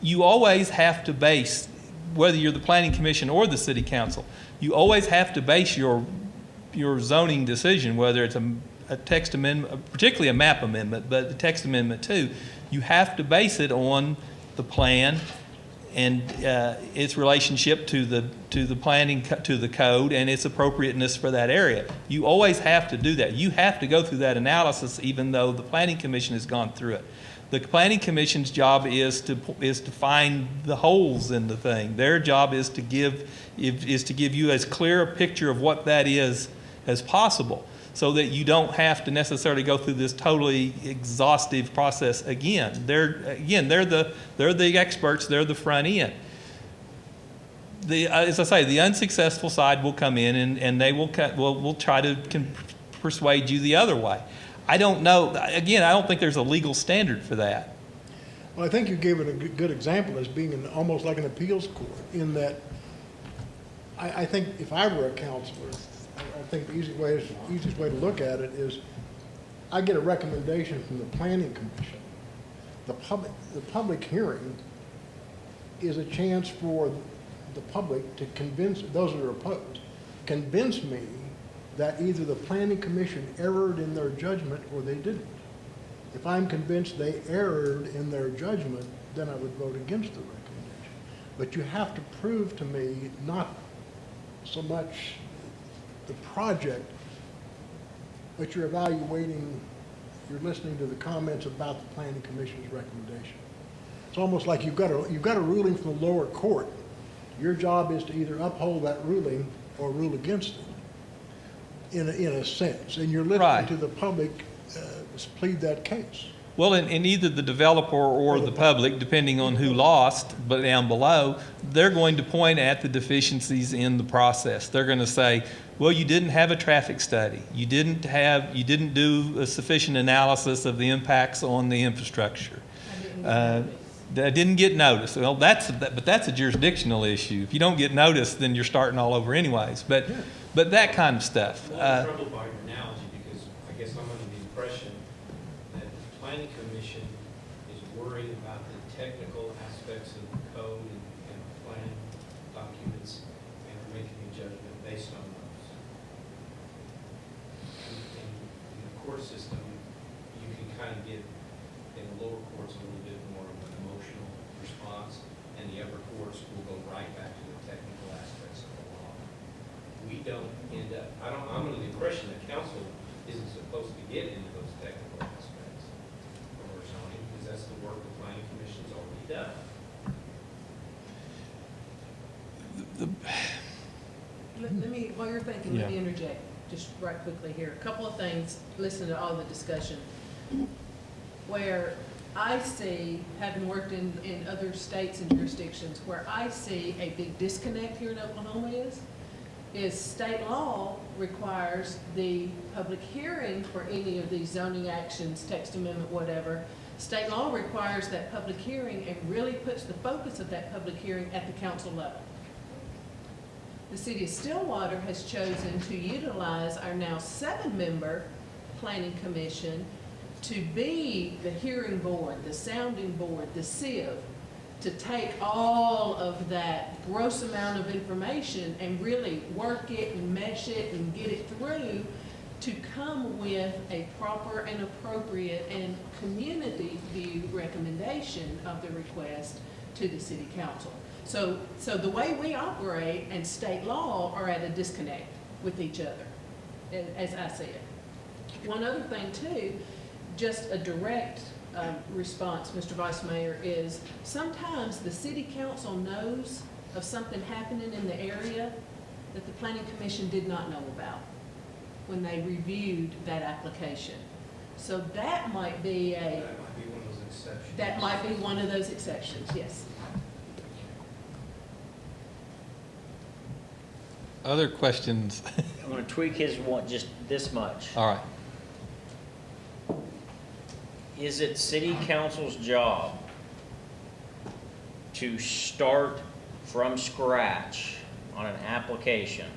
You always have to base, whether you're the planning commission or the city council, you always have to base your zoning decision, whether it's a text amendment, particularly a map amendment, but the text amendment too, You have to base it on the plan and its relationship to the planning, to the code and its appropriateness for that area. You always have to do that. You have to go through that analysis even though the Planning Commission has gone through it. The Planning Commission's job is to find the holes in the thing. Their job is to give you as clear a picture of what that is as possible, so that you don't have to necessarily go through this totally exhaustive process again. They're the experts. They're the front end. As I say, the unsuccessful side will come in and they will try to persuade you the other way. I don't know. Again, I don't think there's a legal standard for that. Well, I think you gave it a good example as being almost like an appeals court, in that I think if I were a counselor, I think the easiest way to look at it is I get a recommendation from the Planning Commission. The public hearing is a chance for the public to convince those that are opposed, convince me that either the Planning Commission erred in their judgment or they didn't. If I'm convinced they erred in their judgment, then I would vote against the recommendation. But you have to prove to me not so much the project, but you're evaluating, you're listening to the comments about the Planning Commission's recommendation. It's almost like you've got a ruling from the lower court. Your job is to either uphold that ruling or rule against it, in a sense. And you're listening Right. to the public plead that case. Well, in either the developer or the public, depending on who lost, but down below, they're going to point at the deficiencies in the process. They're going to say, well, you didn't have a traffic study. You didn't do a sufficient analysis of the impacts on the infrastructure. That didn't get noticed. Well, but that's a jurisdictional issue. If you don't get noticed, then you're starting all over anyways. But that kind of stuff. I'm troubled by your analogy because I guess I'm under the impression that the Planning Commission is worried about the technical aspects of the code and plan documents and are making a judgment based on those. In the court system, you can kind of get, in the lower courts, a little bit more of an emotional response, and the upper courts will go right back to the technical aspects of the law. We don't end up, I'm under the impression that council isn't supposed to get into those technical aspects of our zoning, because that's the work the planning commission's already done. Let me, while you're thinking, let me interject just right quickly here. A couple of things, listen to all the discussion. Where I see, having worked in other states and jurisdictions, where I see a big disconnect here in Oklahoma is state law requires the public hearing for any of these zoning actions, text amendment, whatever. State law requires that public hearing and really puts the focus of that public hearing at the council level. The city of Stillwater has chosen to utilize our now 7-member planning commission to be the hearing board, the sounding board, the sieve, to take all of that gross amount of information and really work it and mesh it and get it through to come with a proper and appropriate and community view recommendation of the request to the city council. So the way we operate and state law are at a disconnect with each other, as I see it. One other thing too, just a direct response, Mr. Vice Mayor, is sometimes the city council knows of something happening in the area that the Planning Commission did not know about when they reviewed that application. So that might be That might be one of those exceptions. that might be one of those exceptions, yes. Other questions? I'm going to tweak his one just this much. All right. Is it city council's job to start from scratch on an application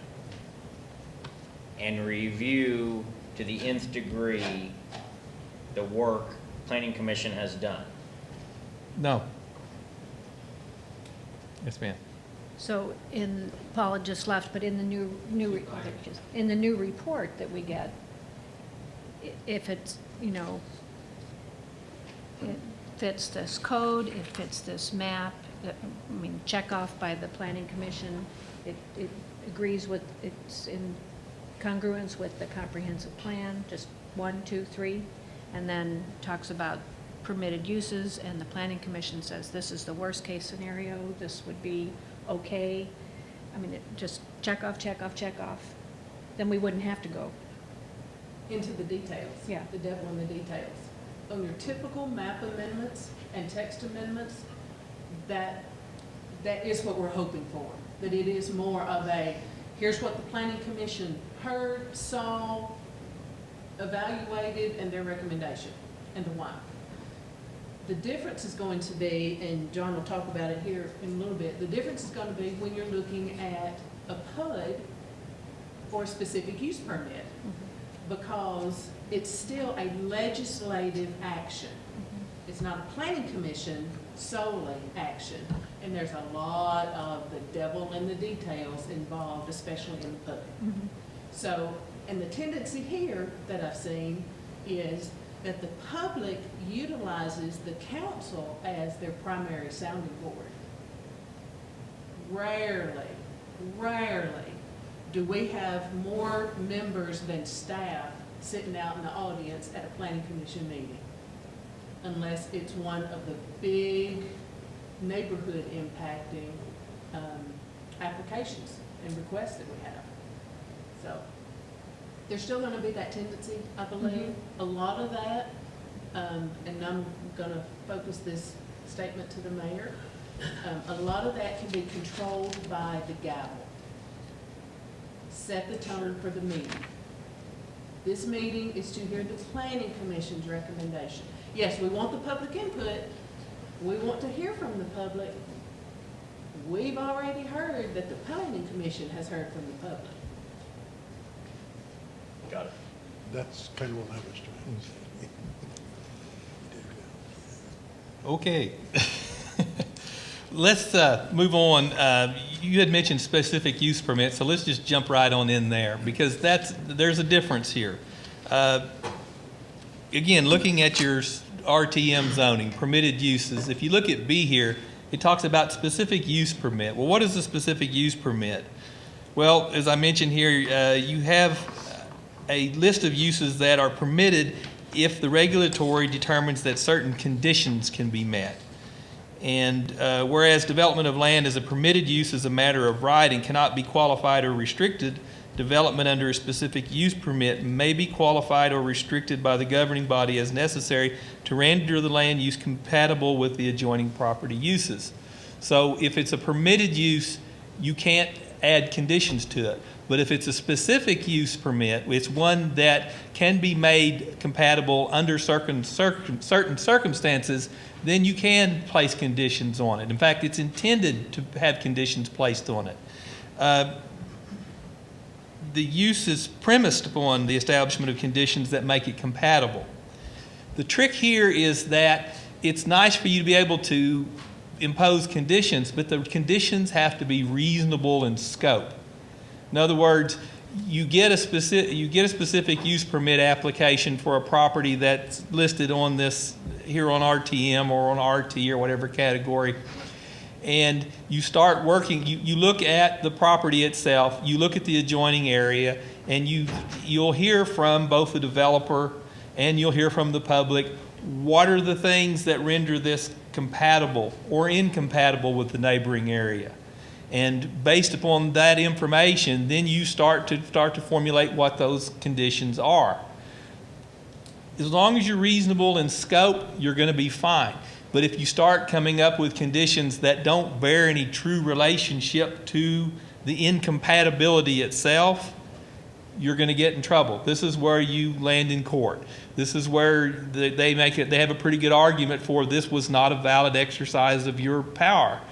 and review to the nth degree the work planning commission has done? No. Yes, ma'am. So Paula just left, but in the new report that we get, if it's, fits this code, it fits this map, check off by the planning commission. It agrees with, it's in congruence with the comprehensive plan, just 1, 2, 3, and then talks about permitted uses, and the planning commission says this is the worst case scenario, this would be okay. Just check off, check off, check off. Then we wouldn't have to go. Into the details. Yeah. The devil in the details. On your typical map amendments and text amendments, that is what we're hoping for. That it is more of a, here's what the planning commission heard, saw, evaluated, and their recommendation, and the why. The difference is going to be, and John will talk about it here in a little bit, the difference is going to be when you're looking at a PUD for a specific use permit, because it's still a legislative action. It's not a planning commission solely action, and there's a lot of the devil in the details involved, especially in the PUD. So, and the tendency here that I've seen is that the public utilizes the council as their primary sounding board. Rarely do we have more members than staff sitting out in the audience at a planning commission meeting, unless it's one of the big neighborhood impacting applications and requests that we have. So there's still going to be that tendency, I believe. A lot of that, and I'm going to focus this statement to the mayor, a lot of that can be controlled by the gavel. Set the tone for the meeting. This meeting is to hear the planning commission's recommendation. Yes, we want the public input. We want to hear from the public. We've already heard that the planning commission has heard from the public. Got it. That's kind of what I was trying to say. Okay. Let's move on. You had mentioned specific use permits, so let's just jump right on in there, because there's a difference here. Again, looking at your RTM zoning, permitted uses, if you look at B here, it talks about specific use permit. Well, what is a specific use permit? Well, as I mentioned here, you have a list of uses that are permitted if the regulatory determines that certain conditions can be met. And whereas development of land as a permitted use is a matter of right and cannot be qualified or restricted, development under a specific use permit may be qualified or restricted by the governing body as necessary to render the land use compatible with the adjoining property uses. So if it's a permitted use, you can't add conditions to it. But if it's a specific use permit, it's one that can be made compatible under certain circumstances, then you can place conditions on it. In fact, it's intended to have conditions placed on it. The use is premised upon the establishment of conditions that make it compatible. The trick here is that it's nice for you to be able to impose conditions, but the conditions have to be reasonable in scope. In other words, you get a specific use permit application for a property that's listed on this here on RTM or on RT or whatever category, and you start working. You look at the property itself, you look at the adjoining area, and you'll hear from both the developer and you'll hear from the public. What are the things that render this compatible or incompatible with the neighboring area? And based upon that information, then you start to formulate what those conditions are. As long as you're reasonable in scope, you're going to be fine. But if you start coming up with conditions that don't bear any true relationship to the incompatibility itself, you're going to get in trouble. This is where you land in court. This is where they have a pretty good argument for this was not a valid exercise of your power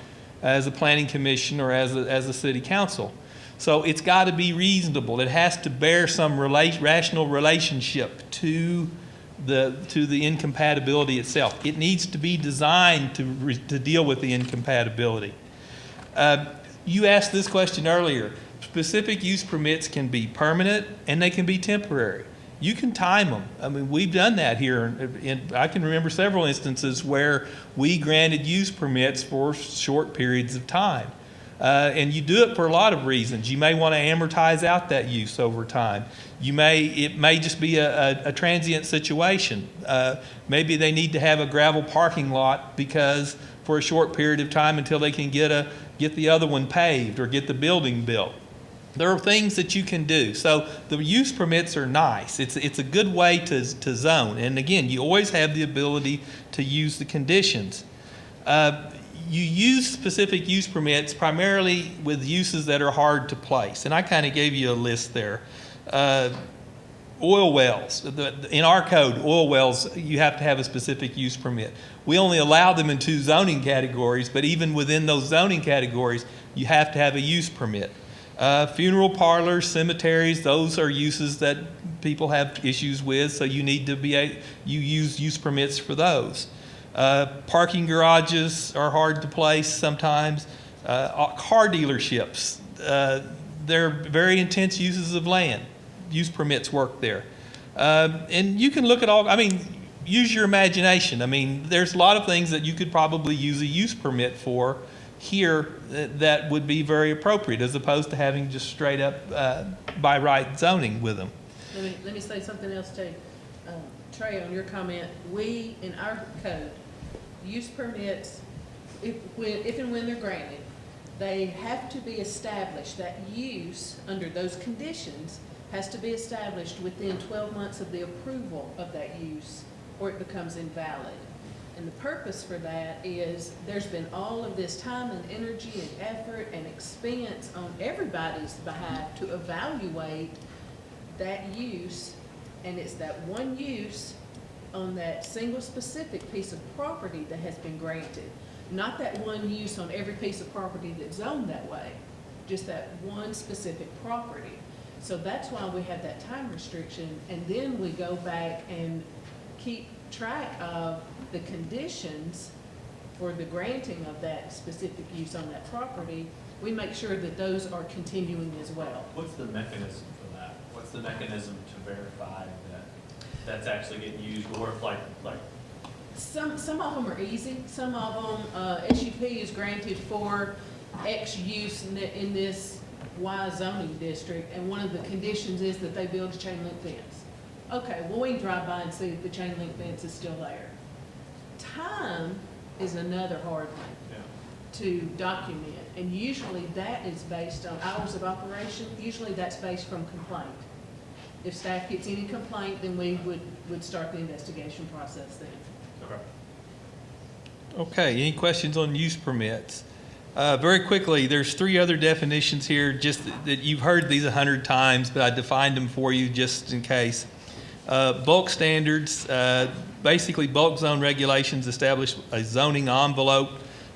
as a planning commission or as a city council. So it's got to be reasonable. It has to bear some rational relationship to the incompatibility itself. It needs to be designed to deal with the incompatibility. You asked this question earlier. Specific use permits can be permanent and they can be temporary. you can time them. I mean, we've done that here. And I can remember several instances where we granted use permits for short periods of time. And you do it for a lot of reasons. You may want to amortize out that use over time. It may just be a transient situation. Maybe they need to have a gravel parking lot because for a short period of time until they can get the other one paved or get the building built. There are things that you can do. So the use permits are nice. It's a good way to zone. And again, you always have the ability to use the conditions. You use specific use permits primarily with uses that are hard to place. And I kind of gave you a list there. Oil wells. In our code, oil wells, you have to have a specific use permit. We only allow them in 2 zoning categories, but even within those zoning categories, you have to have a use permit. Funeral parlors, cemeteries, those are uses that people have issues with, so you need to you use use permits for those. Parking garages are hard to place sometimes. Car dealerships, they're very intense uses of land. Use permits work there. And you can look at use your imagination. I mean, there's a lot of things that you could probably use a use permit for here that would be very appropriate as opposed to having just straight up by right zoning with them. Let me say something else too. Trey, on your comment, we, in our code, use permits, if and when they're granted, they have to be established. That use, under those conditions, has to be established within 12 months of the approval of that use, or it becomes invalid. And the purpose for that is there's been all of this time and energy and effort and expense on everybody's behalf to evaluate that use, and it's that one use on that single specific piece of property that has been granted. Not that one use on every piece of property that's zoned that way, just that one specific property. So that's why we have that time restriction, and then we go back and keep track of the conditions for the granting of that specific use on that property. We make sure that those are continuing as well. What's the mechanism for that? What's the mechanism to verify that that's actually getting used, or if like Some of them are easy. Some of them, SUP is granted for X use in this Y zoning district, and one of the conditions is that they build a chain link fence. Okay, well, we can drive by and see if the chain link fence is still there. Time is another hard one to document, and usually that is based on hours of operation. Usually that's based from complaint. If staff gets any complaint, then we would start the investigation process then. Okay, any questions on use permits? Very quickly, there's 3 other definitions here, just that you've heard these 100 times, but I defined them for you just in case. Bulk standards, basically bulk zone regulations establish a zoning envelope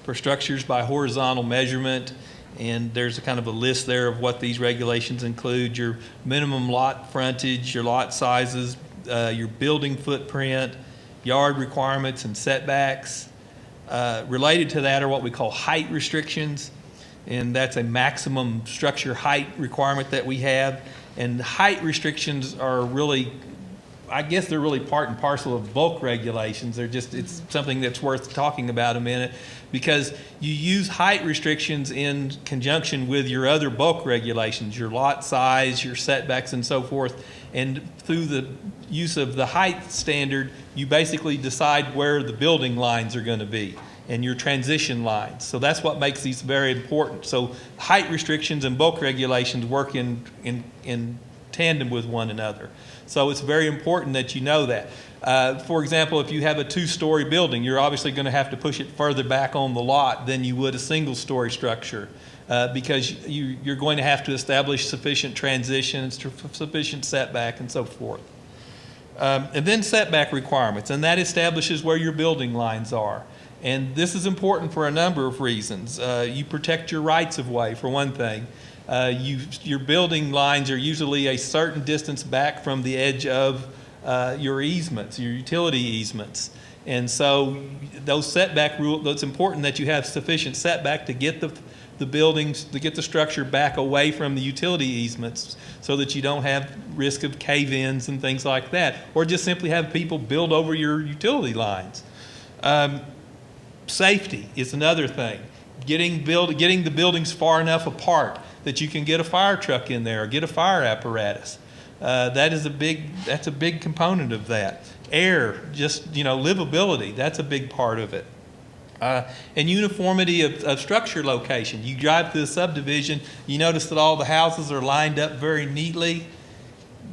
for structures by horizontal measurement, and there's a kind of a list there of what these regulations include: your minimum lot frontage, your lot sizes, your building footprint, yard requirements and setbacks. Related to that are what we call height restrictions, and that's a maximum structure height requirement that we have. And height restrictions are really, I guess they're really part and parcel of bulk regulations. They're just, it's something that's worth talking about a minute, because you use height restrictions in conjunction with your other bulk regulations, your lot size, your setbacks, and so forth. And through the use of the height standard, you basically decide where the building lines are going to be and your transition lines. So that's what makes these very important. So height restrictions and bulk regulations work in tandem with one another. So it's very important that you know that. For example, if you have a 2-story building, you're obviously going to have to push it further back on the lot than you would a single-story structure, because you're going to have to establish sufficient transitions, sufficient setback, and so forth. And then setback requirements, and that establishes where your building lines are. And this is important for a number of reasons. You protect your rights of way, for one thing. Your building lines are usually a certain distance back from the edge of your easements, your utility easements. And so those setback rules, it's important that you have sufficient setback to get the buildings, to get the structure back away from the utility easements so that you don't have risk of cave-ins and things like that, or just simply have people build over your utility lines. Safety is another thing. Getting the buildings far enough apart that you can get a fire truck in there or get a fire apparatus. That's a big component of that. Air, just, livability, that's a big part of it. And uniformity of structure location. You drive through the subdivision, you notice that all the houses are lined up very neatly.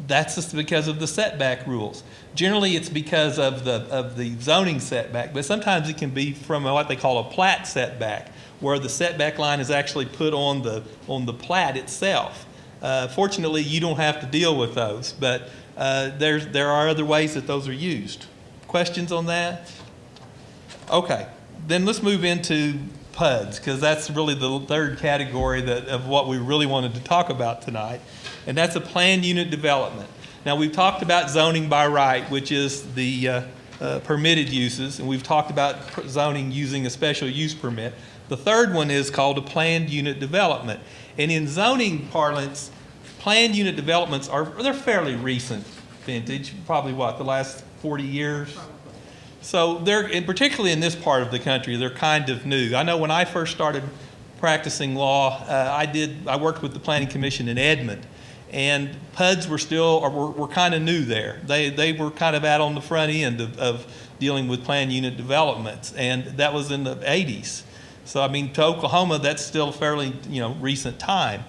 That's just because of the setback rules. Generally, it's because of the zoning setback, but sometimes it can be from what they call a plat setback, where the setback line is actually put on the plat itself. Fortunately, you don't have to deal with those, but there are other ways that those are used. Questions on that? Okay, then let's move into PUDs, because that's really the third category of what we really wanted to talk about tonight, and that's a planned unit development. Now, we've talked about zoning by right, which is the permitted uses, and we've talked about zoning using a special use permit. The third one is called a planned unit development. And in zoning parlance, planned unit developments they're fairly recent vintage, probably the last 40 years? So and particularly in this part of the country, they're kind of new. I know when I first started practicing law, I worked with the Planning Commission in Edmond, and PUDs were kind of new there. They were kind of out on the front end of dealing with planned unit developments, and that was in the 80s. So, to Oklahoma, that's still a fairly, recent time.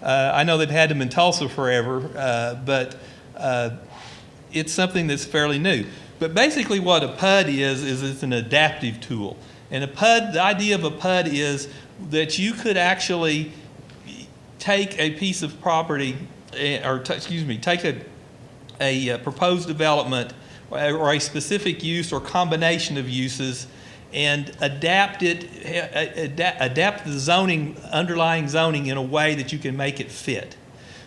I know they've had them in Tulsa forever, but it's something that's fairly new. But basically what a PUD is it's an adaptive tool. And the idea of a PUD is that you could actually take a piece of property, take a proposed development or a specific use or combination of uses and adapt the underlying zoning in a way that you can make it fit.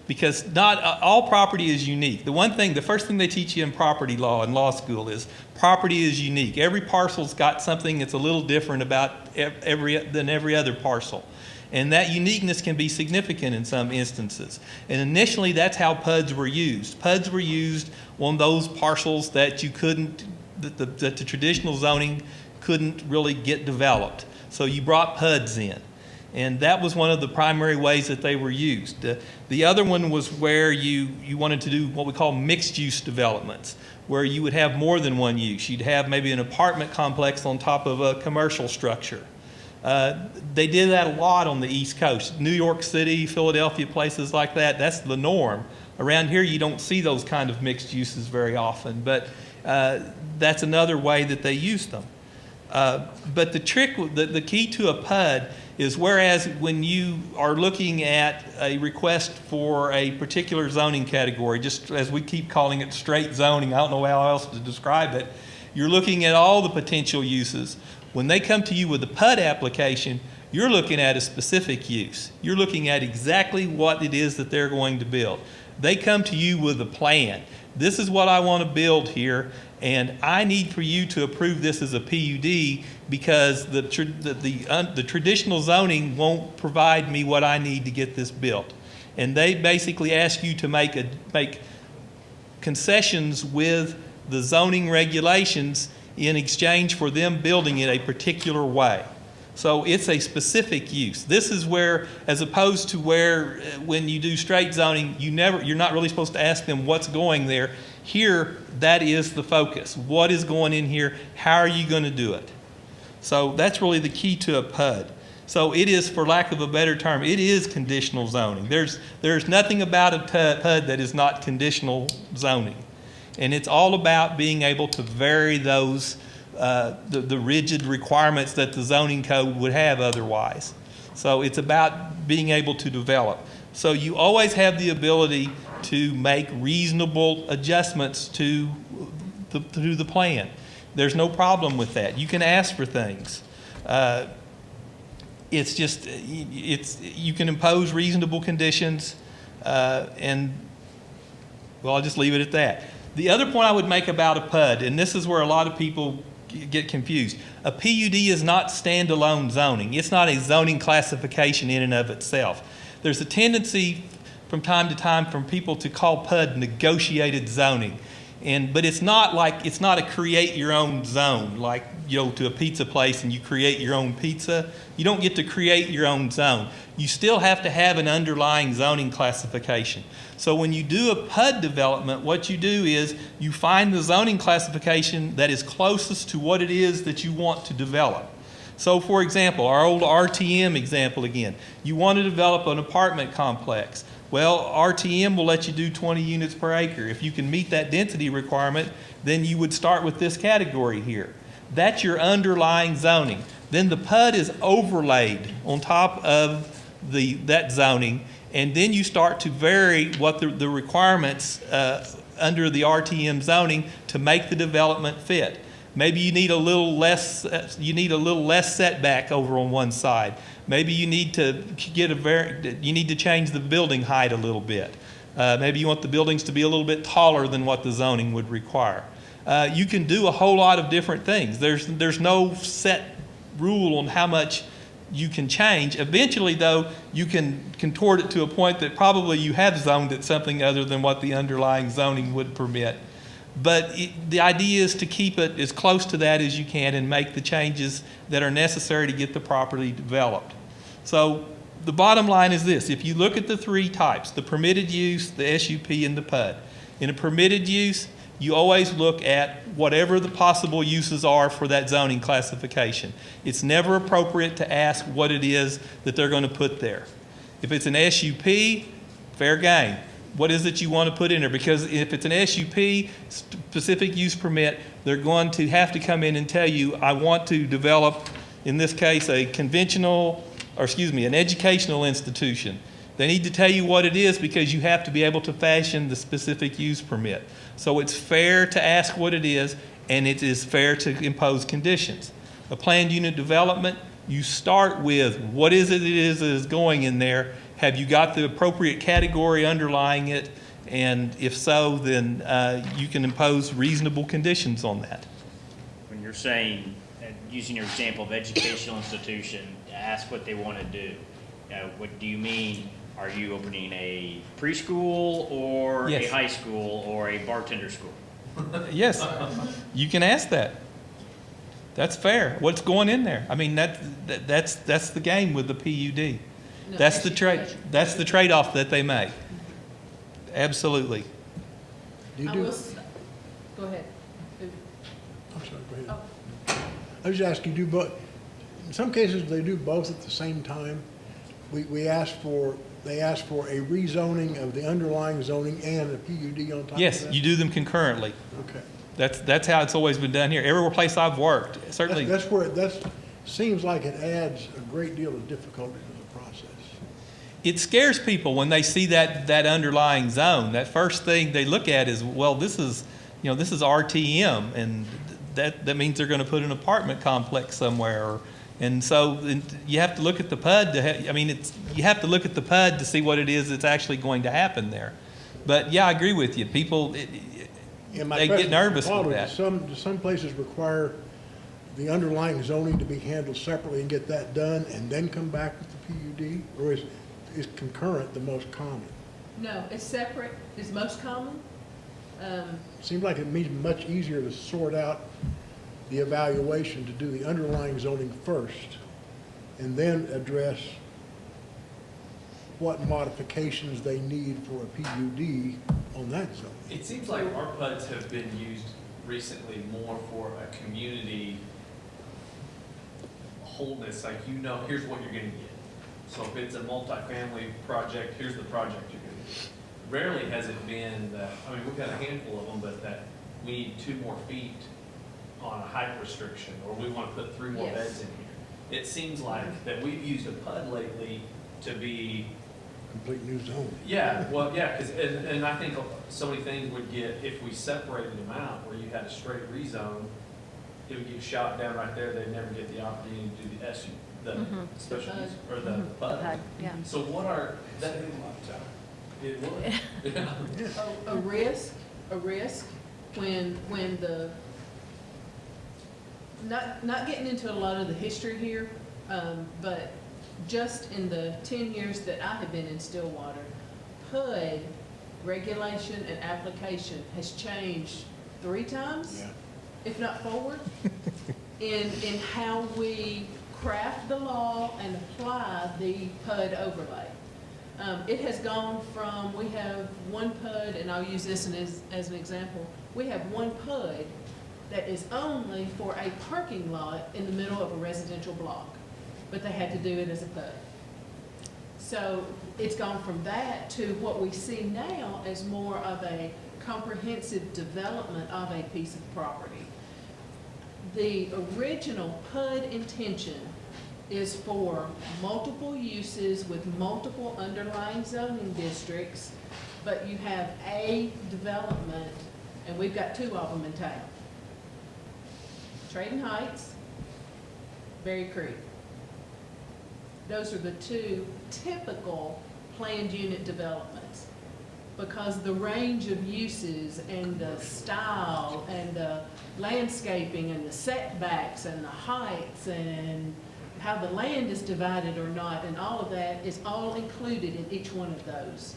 Because not all property is unique. The first thing they teach you in property law in law school is property is unique. Every parcel's got something that's a little different about than every other parcel. And that uniqueness can be significant in some instances. And initially, that's how PUDs were used. PUDs were used on those parcels that that the traditional zoning couldn't really get developed. So you brought PUDs in. And that was one of the primary ways that they were used. The other one was where you wanted to do what we call mixed-use developments, where you would have more than one use. You'd have maybe an apartment complex on top of a commercial structure. They did that a lot on the East Coast. New York City, Philadelphia, places like that, that's the norm. Around here, you don't see those kind of mixed uses very often, but that's another way that they use them. But the key to a PUD is whereas when you are looking at a request for a particular zoning category, just as we keep calling it straight zoning, I don't know how else to describe it, you're looking at all the potential uses. When they come to you with a PUD application, you're looking at a specific use. You're looking at exactly what it is that they're going to build. They come to you with a plan. This is what I want to build here, and I need for you to approve this as a PUD because the traditional zoning won't provide me what I need to get this built. And they basically ask you to make concessions with the zoning regulations in exchange for them building it a particular way. So it's a specific use. This is where, as opposed to where when you do straight zoning, you're not really supposed to ask them what's going there. Here, that is the focus. What is going in here? How are you going to do it? So that's really the key to a PUD. So it is, for lack of a better term, it is conditional zoning. There's nothing about a PUD that is not conditional zoning. And it's all about being able to vary those the rigid requirements that the zoning code would have otherwise. So it's about being able to develop. So you always have the ability to make reasonable adjustments to the plan. There's no problem with that. You can ask for things. It's just, you can impose reasonable conditions, and, well, I'll just leave it at that. The other point I would make about a PUD, and this is where a lot of people get confused. A PUD is not standalone zoning. It's not a zoning classification in and of itself. There's a tendency from time to time from people to call PUD negotiated zoning. But it's not a create your own zone, like, to a pizza place and you create your own pizza. You don't get to create your own zone. You still have to have an underlying zoning classification. So when you do a PUD development, what you do is you find the zoning classification that is closest to what it is that you want to develop. So for example, our old RTM example again, you want to develop an apartment complex. Well, RTM will let you do 20 units per acre. If you can meet that density requirement, then you would start with this category here. That's your underlying zoning. Then the PUD is overlaid on top of that zoning, and then you start to vary what the requirements under the RTM zoning to make the development fit. Maybe you need a little less. You need a little less setback over on one side. Maybe you need to you need to change the building height a little bit. Maybe you want the buildings to be a little bit taller than what the zoning would require. You can do a whole lot of different things. There's no set rule on how much you can change. Eventually, though, you can contort it to a point that probably you have zoned it something other than what the underlying zoning would permit. But the idea is to keep it as close to that as you can and make the changes that are necessary to get the property developed. So the bottom line is this. If you look at the three types, the permitted use, the SUP, and the PUD, in a permitted use, you always look at whatever the possible uses are for that zoning classification. It's never appropriate to ask what it is that they're going to put there. If it's an SUP, fair game. What is it you want to put in there? Because if it's an SUP, specific use permit, they're going to have to come in and tell you, I want to develop, in this case, an educational institution. They need to tell you what it is because you have to be able to fashion the specific use permit. So it's fair to ask what it is, and it is fair to impose conditions. A planned unit development, you start with what is it that is going in there. Have you got the appropriate category underlying it? And if so, then you can impose reasonable conditions on that. When you're saying, using your example of educational institution, ask what they want to do. What do you mean? Are you opening a preschool or Yes. a high school or a bartender school? Yes, you can ask that. That's fair. What's going in there? I mean, that's the game with the PUD. No, That's the actually, trade. That's the trade-off that they make. Absolutely. Do you I do, will, I'm go ahead. sorry, go ahead. Oh, I was just asking, you do both, in some cases, they do both at the same time. They ask for a rezoning of the underlying zoning and a PUD on top of that? Yes, you do them concurrently. Okay. That's how it's always been done here. Every place I've worked, certainly. That's where, seems like it adds a great deal of difficulty to the process. It scares people when they see that underlying zone. That first thing they look at is, well, this is RTM, and that means they're going to put an apartment complex somewhere. And so you have to look at the PUD you have to look at the PUD to see what it is that's actually going to happen there. But yeah, I agree with you. People, they get nervous with that. Do some places require the underlying zoning to be handled separately and get that done and then come back with the PUD? Or is concurrent the most common? no, it's separate, is most common. Seems like it means much easier to sort out the evaluation, to do the underlying zoning first, and then address what modifications they need for a PUD on that zone. It seems like our PUDs have been used recently more for a community wholeness, like, here's what you're gonna get. So if it's a multifamily project, here's the project you're gonna get. Rarely has it been that, we've got a handful of them, but that we need 2 more feet on a height restriction, or we want to put 3 more Yes. beds in here. It seems like that we've used a PUD lately to be, Complete new zone. because, and I think so many things would get, if we separated them out, where you had a straight rezone, it would get shot down right there, they'd never get the opportunity to do the the special use, or the PUD. PUD, yeah. So what are, that, it would, yeah. A risk, when not getting into a lot of the history here, but just in the 10 years that I have been in Stillwater, PUD regulation and application has changed 3 times, if not 4, in how we craft the law and apply the PUD overlay. It has gone from, we have one PUD, and I'll use this as an example, we have one PUD that is only for a parking lot in the middle of a residential block, but they had to do it as a PUD. So it's gone from that to what we see now as more of a comprehensive development of a piece of property. The original PUD intention is for multiple uses with multiple underlying zoning districts, but you have a development, and we've got 2 of them in town. Trading Heights, Berry Creek. Those are the 2 typical planned unit developments, because the range of uses and the style and the landscaping and the setbacks and the heights and how the land is divided or not, and all of that is all included in each one of those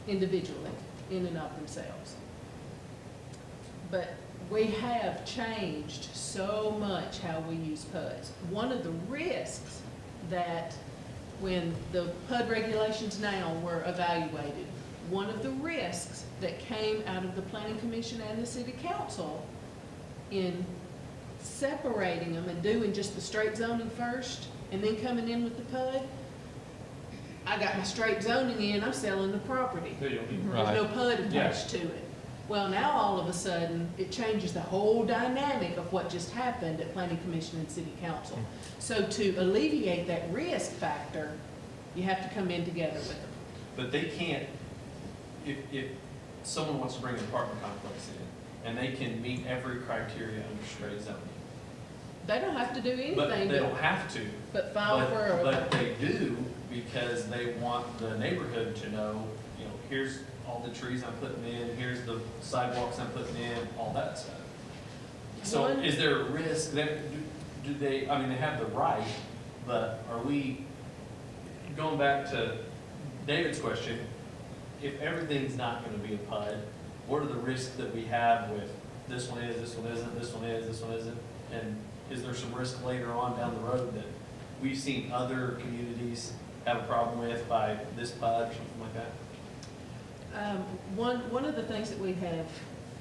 individually, in and of themselves. But we have changed so much how we use PUDs. One of the risks that when the PUD regulations now were evaluated, one of the risks that came out of the Planning Commission and the City Council in separating them and doing just the straight zoning first and then coming in with the PUD, I got my straight zoning in, I'm selling the property. There you go. There's no PUD attached to it. Well, now all of a sudden, it changes the whole dynamic of what just happened at Planning Commission and City Council. So to alleviate that risk factor, you have to come in together with them. But they can't, if someone wants to bring an apartment complex in, and they can meet every criteria under straight zoning. They don't have to do anything. But they don't have to. But file for a. But they do, because they want the neighborhood to know, you know, here's all the trees I'm putting in, here's the sidewalks I'm putting in, all that stuff. So One- is there a risk that, do they, I mean, they have the right, but are we, going back to David's question, if everything's not gonna be a PUD, what are the risks that we have with this one is, this one isn't, this one is, this one isn't? And is there some risk later on down the road that we've seen other communities have a problem with by this PUD or something like that? One of the things that we have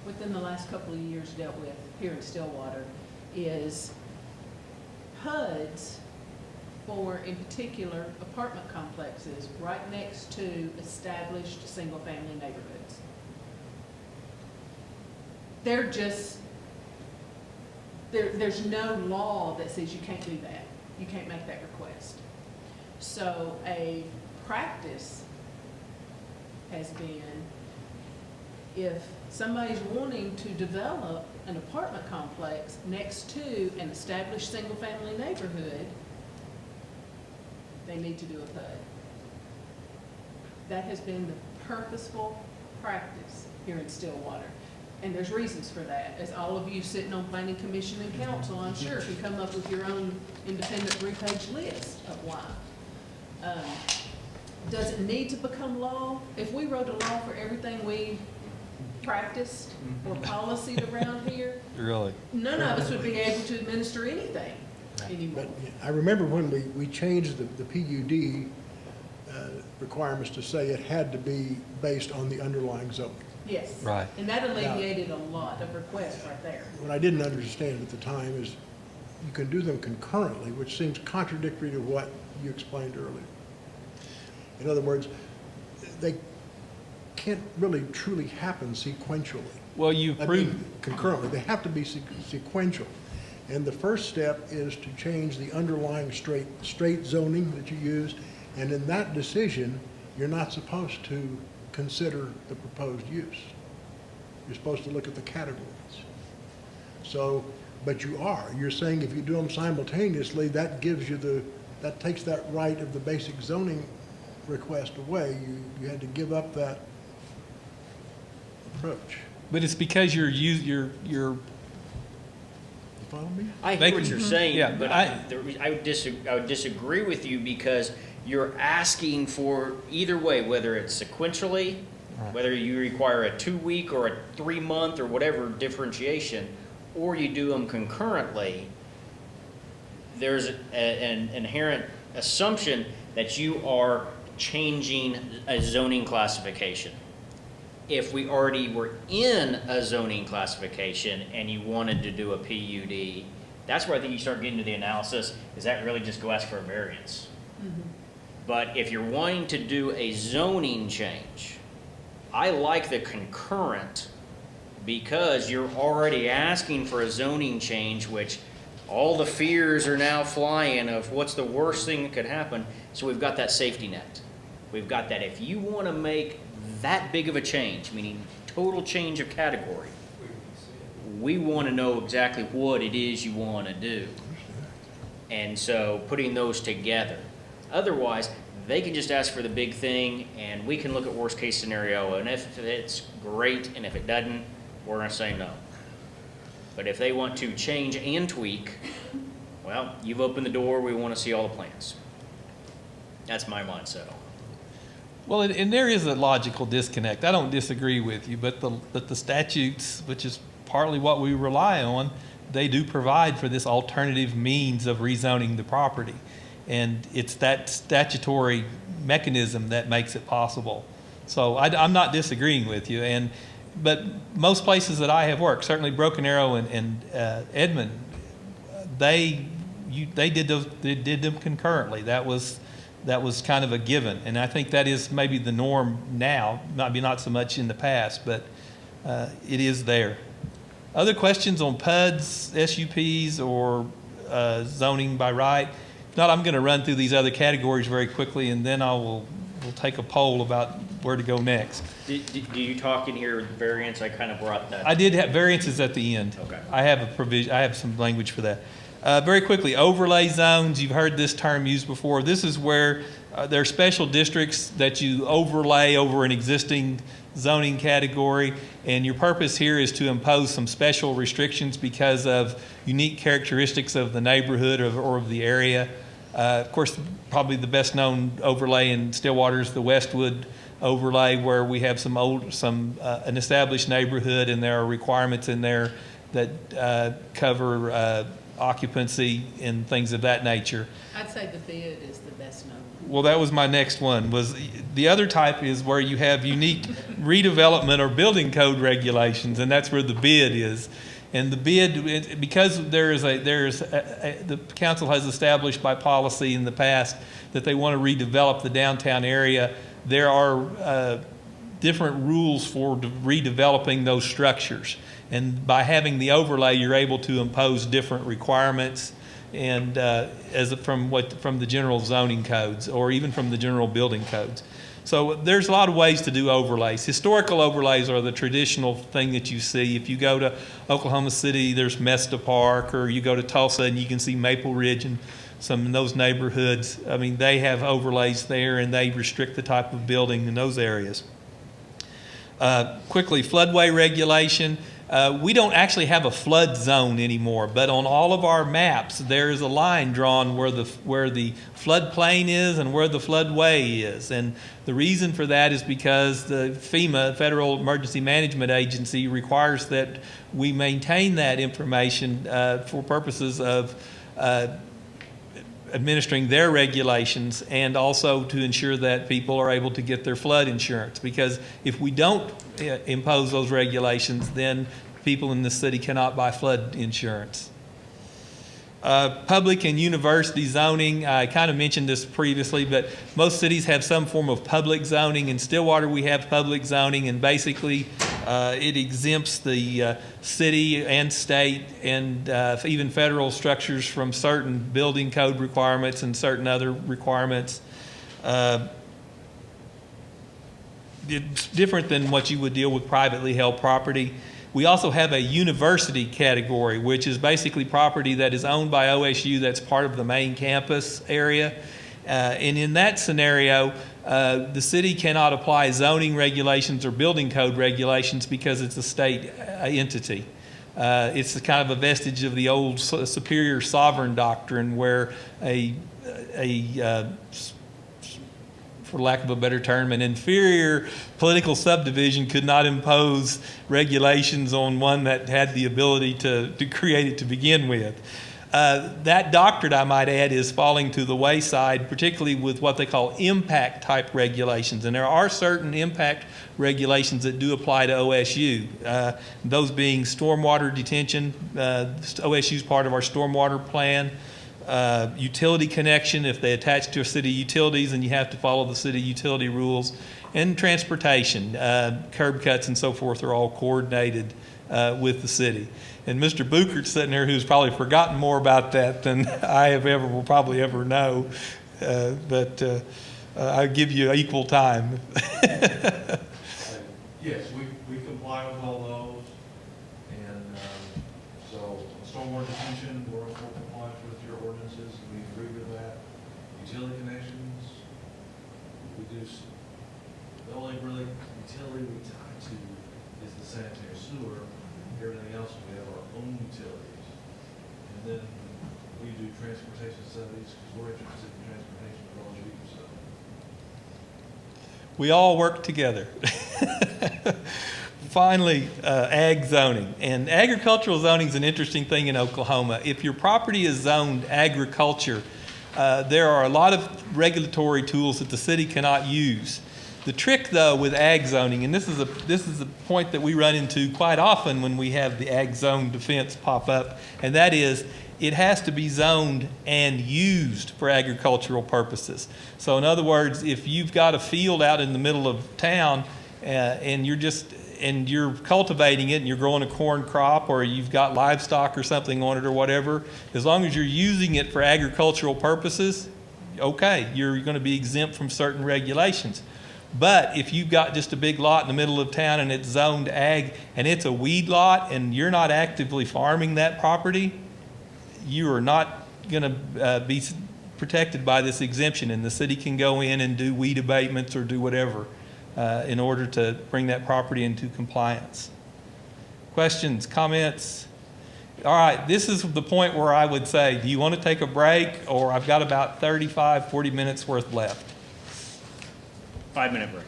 within the last couple of years dealt with here in Stillwater is PUDs for, in particular, apartment complexes right next to established single-family neighborhoods. They're just, there's no law that says you can't do that. You can't make that request. So a practice has been, if somebody's wanting to develop an apartment complex next to an established single-family neighborhood, they need to do a PUD. That has been the purposeful practice here in Stillwater. And there's reasons for that, as all of you sitting on planning commission and council, I'm sure, can come up with your own independent 3-page list of why. Does it need to become law? If we wrote a law for everything we practiced or policied around here, Really? none of us would be able to administer anything anymore. But I remember when we changed the PUD requirements to say it had to be based on the underlying zoning. Yes. Right. And that alleviated a lot of requests right there. What I didn't understand at the time is you can do them concurrently, which seems contradictory to what you explained earlier. In other words, they can't really truly happen sequentially. Well, you I proved, mean, concurrently, they have to be sequential. And the first step is to change the underlying straight zoning that you used, and in that decision, you're not supposed to consider the proposed use. You're supposed to look at the categories. So, but you are. You're saying if you do them simultaneously, that gives you that takes that right of the basic zoning request away. You had to give up that approach. but it's because you're follow me? I They hear what can- you're saying, yeah, but I would disagree with you because you're asking for either way, whether it's sequentially, whether you require a 2-week or a 3-month or whatever differentiation, or you do them concurrently, there's an inherent assumption that you are changing a zoning classification. If we already were in a zoning classification and you wanted to do a PUD, that's where I think you start getting to the analysis, is that really just go ask for a variance? But if you're wanting to do a zoning change, I like the concurrent because you're already asking for a zoning change, which all the fears are now flying of what's the worst thing that could happen. So we've got that safety net. We've got that if you want to make that big of a change, meaning total change of category, we want to know exactly what it is you want to do. And so putting those together. Otherwise, they can just ask for the big thing and we can look at worst case scenario, and if it's great and if it doesn't, we're going to say no. But if they want to change and tweak, well, you've opened the door, we want to see all the plans. That's my mindset on it. Well, and there is a logical disconnect. I don't disagree with you, but the statutes, which is partly what we rely on, they do provide for this alternative means of rezoning the property. And it's that statutory mechanism that makes it possible. So I'm not disagreeing with you. But most places that I have worked, certainly Broken Arrow and Edmond, they did them concurrently. That was kind of a given, and I think that is maybe the norm now. Maybe not so much in the past, but it is there. Other questions on PUDs, SUPs, or zoning by right? If not, I'm going to run through these other categories very quickly, and then we'll take a poll about where to go next. Do you talk in here with variance? I kind of brought that. I did have variances at the end. Okay. I have a provision. I have some language for that. Very quickly, overlay zones. You've heard this term used before. This is where there are special districts that you overlay over an existing zoning category, and your purpose here is to impose some special restrictions because of unique characteristics of the neighborhood or of the area. Of course, probably the best known overlay in Stillwater is the Westwood overlay, where we have an established neighborhood, and there are requirements in there that cover occupancy and things of that nature. I'd say the bid is the best known. Well, that was my next one. Was the other type is where you have unique redevelopment or building code regulations, and that's where the bid is. And the bid, because the council has established by policy in the past that they want to redevelop the downtown area, there are different rules for redeveloping those structures. And by having the overlay, you're able to impose different requirements, and from the general zoning codes or even from the general building codes. So there's a lot of ways to do overlays. Historical overlays are the traditional thing that you see. If you go to Oklahoma City, there's Mesta Park, or you go to Tulsa and you can see Maple Ridge and some of those neighborhoods. I mean, they have overlays there, and they restrict the type of building in those areas. Quickly, floodway regulation. We don't actually have a flood zone anymore, but on all of our maps, there is a line drawn where the floodplain is and where the floodway is. And the reason for that is because the FEMA, Federal Emergency Management Agency, requires that we maintain that information for purposes of administering their regulations, and also to ensure that people are able to get their flood insurance. Because if we don't impose those regulations, then people in the city cannot buy flood insurance. Public and university zoning, I kind of mentioned this previously, but most cities have some form of public zoning. In Stillwater, we have public zoning, and basically it exempts the city and state and even federal structures from certain building code requirements and certain other requirements. It's different than what you would deal with privately held property. We also have a university category, which is basically property that is owned by OSU that's part of the main campus area. And in that scenario, the city cannot apply zoning regulations or building code regulations because it's a state entity. It's kind of a vestige of the old superior sovereign doctrine where for lack of a better term, an inferior political subdivision could not impose regulations on one that had the ability to create it to begin with. That doctrine, I might add, is falling to the wayside, particularly with what they call impact type regulations. And there are certain impact regulations that do apply to OSU, those being stormwater detention. OSU is part of our stormwater plan. Utility connection, if they attach to city utilities, and you have to follow the city utility rules. And transportation, curb cuts and so forth are all coordinated with the city. And Mr. Buchert's sitting there, who's probably forgotten more about that than will probably ever know. But I give you equal time. Yes, we comply with all those, and so stormwater detention, we're in full compliance with your ordinances, we agree with that. Utility connections, we do, the only really utility we tie to is the sanitary sewer. Everything else, we have our own utilities. And then we do transportation studies, because we're interested in transportation as well as you, so. We all work together. Finally, ag zoning. And agricultural zoning is an interesting thing in Oklahoma. If your property is zoned agriculture, there are a lot of regulatory tools that the city cannot use. The trick, though, with ag zoning, and this is a point that we run into quite often when we have the ag zone defense pop up, and that is it has to be zoned and used for agricultural purposes. So in other words, if you've got a field out in the middle of town and you're cultivating it and you're growing a corn crop, or you've got livestock or something on it or whatever, as long as you're using it for agricultural purposes, okay, you're going to be exempt from certain regulations. But if you've got just a big lot in the middle of town and it's zoned ag and it's a weed lot and you're not actively farming that property, you are not going to be protected by this exemption, and the city can go in and do weed abatements or do whatever in order to bring that property into compliance. Questions, comments? All right, this is the point where I would say, do you want to take a break? Or I've got about 35, 40 minutes worth left. 5-minute break.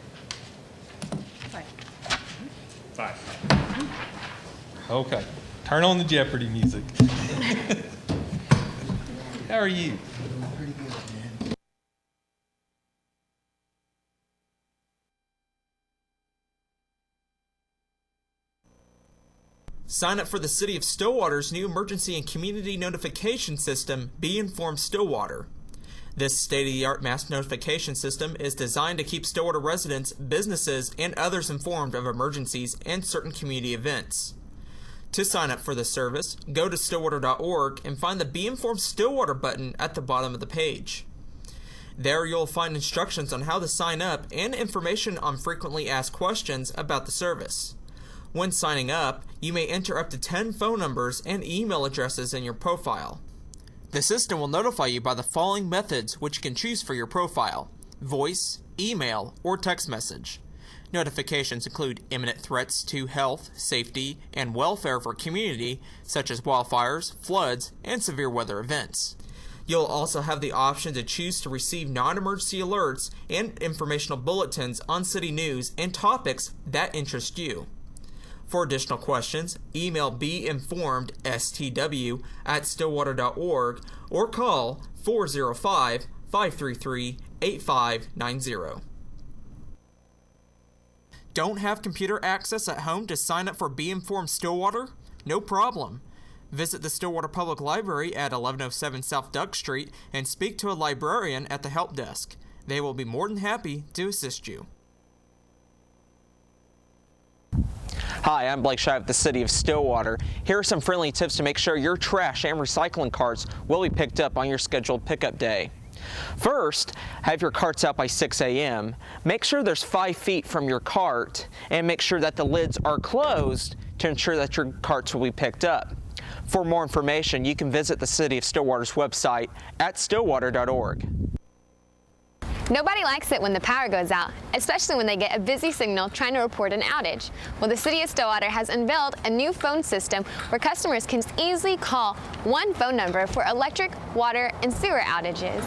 Right. 5. Okay, turn on the Jeopardy music. How are you? Sign up for the City of Stillwater's new emergency and community notification system, Be Informed Stillwater. This state-of-the-art mass notification system is designed to keep Stillwater residents, businesses, and others informed of emergencies and certain community events. To sign up for the service, go to stillwater.org and find the Be Informed Stillwater button at the bottom of the page. There you'll find instructions on how to sign up and information on frequently asked questions about the service. When signing up, you may enter up to 10 phone numbers and email addresses in your profile. The system will notify you by the following methods which you can choose for your profile: voice, email, or text message. Notifications include imminent threats to health, safety, and welfare of our community, such as wildfires, floods, and severe weather events. You'll also have the option to choose to receive non-emergency alerts and informational bulletins on city news and topics that interest you. For additional questions, email beinformedstw@stillwater.org or call 405-533-8590. Don't have computer access at home to sign up for Be Informed Stillwater? No problem. Visit the Stillwater Public Library at 1107 South Duck Street and speak to a librarian at the help desk. They will be more than happy to assist you. Hi, I'm Blake Shive with the City of Stillwater. Here are some friendly tips to make sure your trash and recycling carts will be picked up on your scheduled pickup day. First, have your carts out by 6 a.m. Make sure there's 5 feet from your cart and make sure that the lids are closed to ensure that your carts will be picked up. For more information, you can visit the City of Stillwater's website at stillwater.org. Nobody likes it when the power goes out, especially when they get a busy signal trying to report an outage. Well, the City of Stillwater has unveiled a new phone system where customers can easily call one phone number for electric, water, and sewer outages.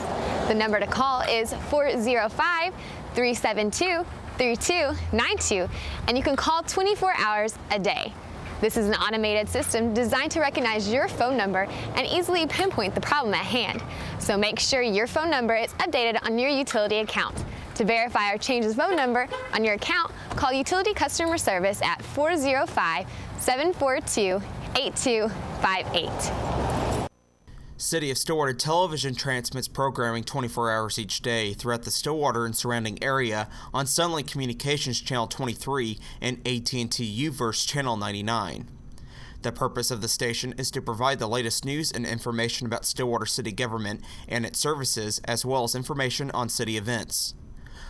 The number to call is 405-372-3292, and you can call 24 hours a day. This is an automated system designed to recognize your phone number and easily pinpoint the problem at hand. So make sure your phone number is updated on your utility account. To verify or change the phone number on your account, call Utility Customer Service at 405-742-8258. City of Stillwater Television transmits programming 24 hours each day throughout the Stillwater and surrounding area on Sunlink Communications Channel 23 and AT&T U-verse Channel 99. The purpose of the station is to provide the latest news and information about Stillwater City government and its services, as well as information on city events.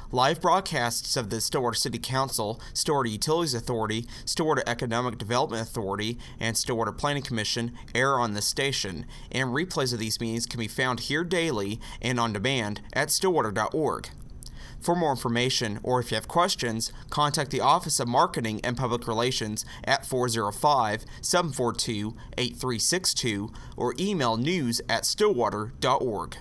Live broadcasts of the Stillwater City Council, Stillwater Utilities Authority, Stillwater Economic Development Authority, and Stillwater Planning Commission air on this station, and replays of these meetings can be found here daily and on demand at stillwater.org. For more information, or if you have questions, contact the Office of Marketing and Public Relations at 405-742-8362 or email news@stillwater.org.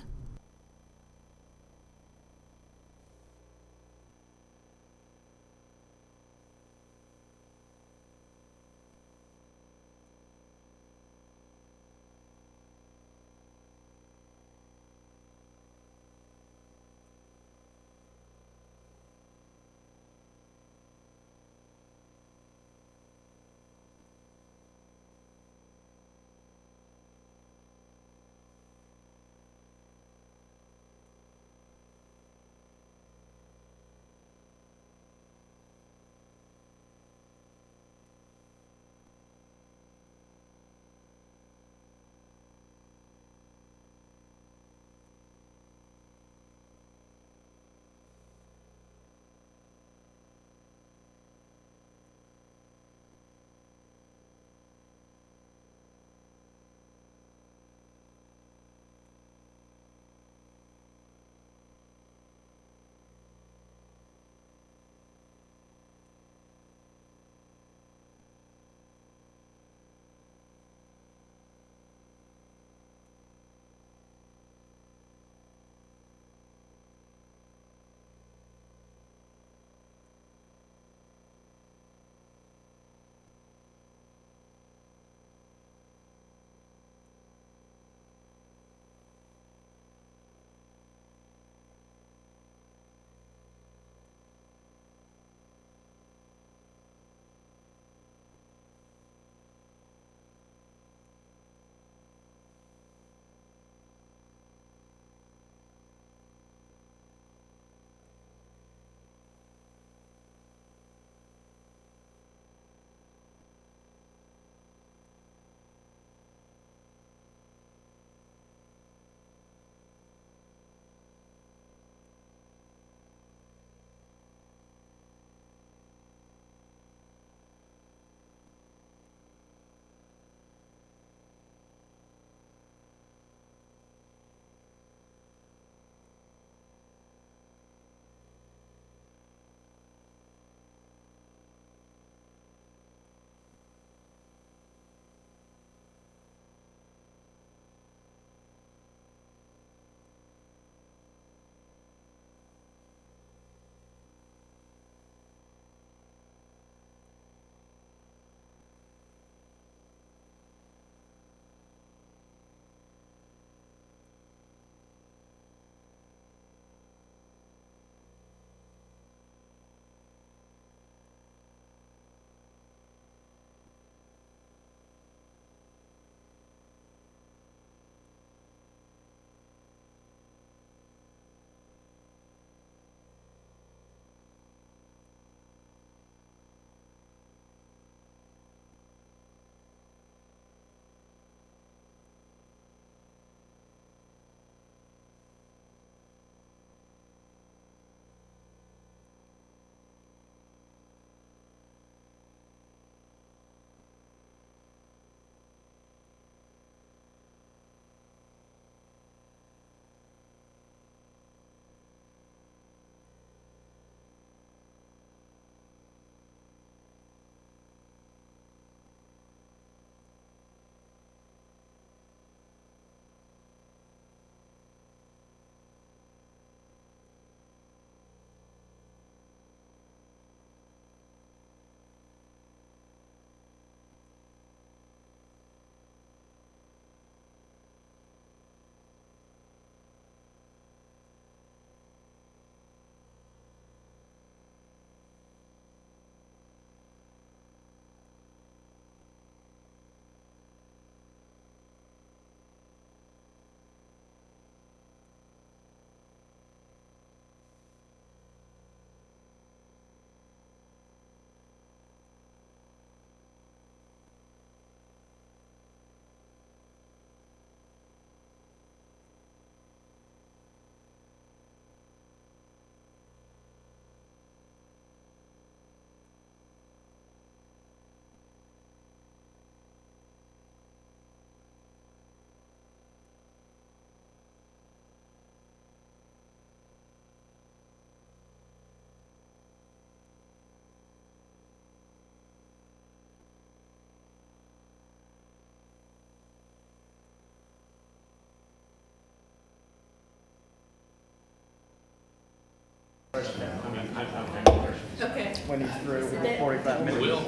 Okay. when he's through with the 45 minutes. Will?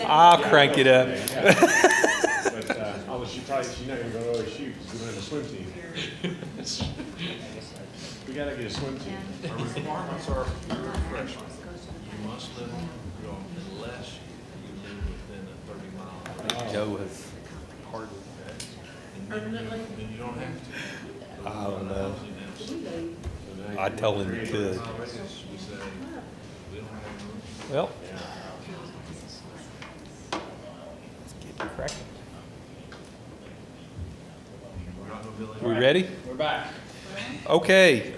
I'll crank it up. But, although she's not gonna go to OSU because we don't have a swim team. We gotta get a swim team. Our requirements are for your freshman. You must live on your own unless you live within a 30-mile. Joe has hard. Permanently? And you don't have to. I don't know. So now I you told him create he could. We say, we don't have room. Well, let's get it cracking. We're not gonna build We ready? We're back. Okay,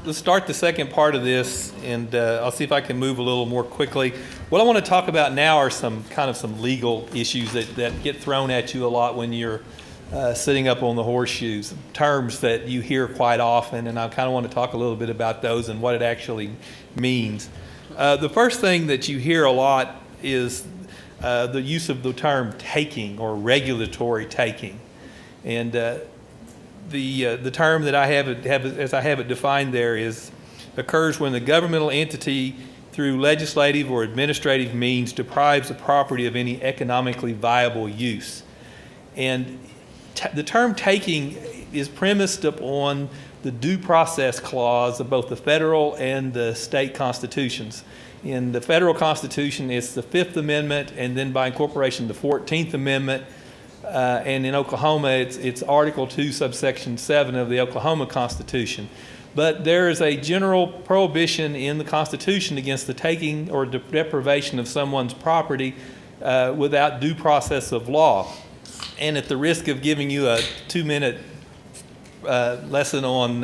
let's start the second part of this, and I'll see if I can move a little more quickly. What I want to talk about now are some legal issues that get thrown at you a lot when you're sitting up on the horseshoes, terms that you hear quite often, and I kind of want to talk a little bit about those and what it actually means. The first thing that you hear a lot is the use of the term taking or regulatory taking. And the term that I have as I have it defined there occurs when the governmental entity through legislative or administrative means deprives a property of any economically viable use. And the term taking is premised upon the due process clause of both the federal and the state constitutions. In the federal constitution, it's the Fifth Amendment, and then by incorporation, the 14th Amendment. And in Oklahoma, it's Article 2, subsection 7 of the Oklahoma Constitution. But there is a general prohibition in the Constitution against the taking or deprivation of someone's property without due process of law. And at the risk of giving you a 2-minute lesson on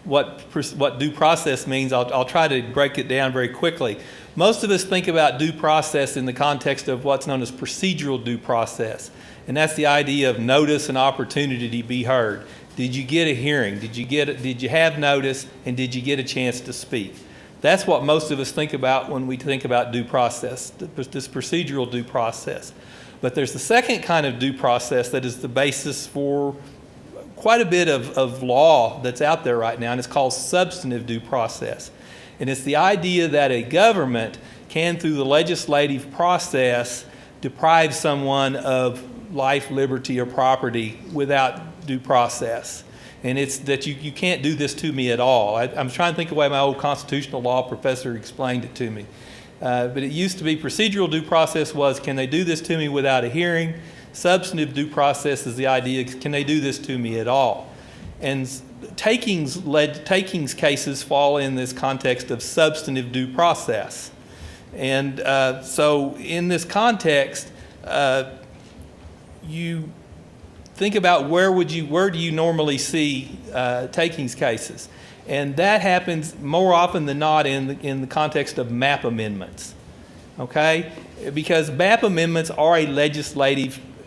what due process means, I'll try to break it down very quickly. Most of us think about due process in the context of what's known as procedural due process. And that's the idea of notice and opportunity to be heard. Did you get a hearing? Did you have notice? And did you get a chance to speak? That's what most of us think about when we think about due process, this procedural due process. But there's the second kind of due process that is the basis for quite a bit of law that's out there right now, and it's called substantive due process. And it's the idea that a government can, through the legislative process, deprive someone of life, liberty, or property without due process. And it's that you can't do this to me at all. I'm trying to think of the way my old constitutional law professor explained it to me. But it used to be procedural due process was, can they do this to me without a hearing? Substantive due process is the idea, can they do this to me at all? And takings cases fall in this context of substantive due process. And so in this context, you think about where do you normally see takings cases? And that happens more often than not in the context of map amendments, okay? Because map amendments are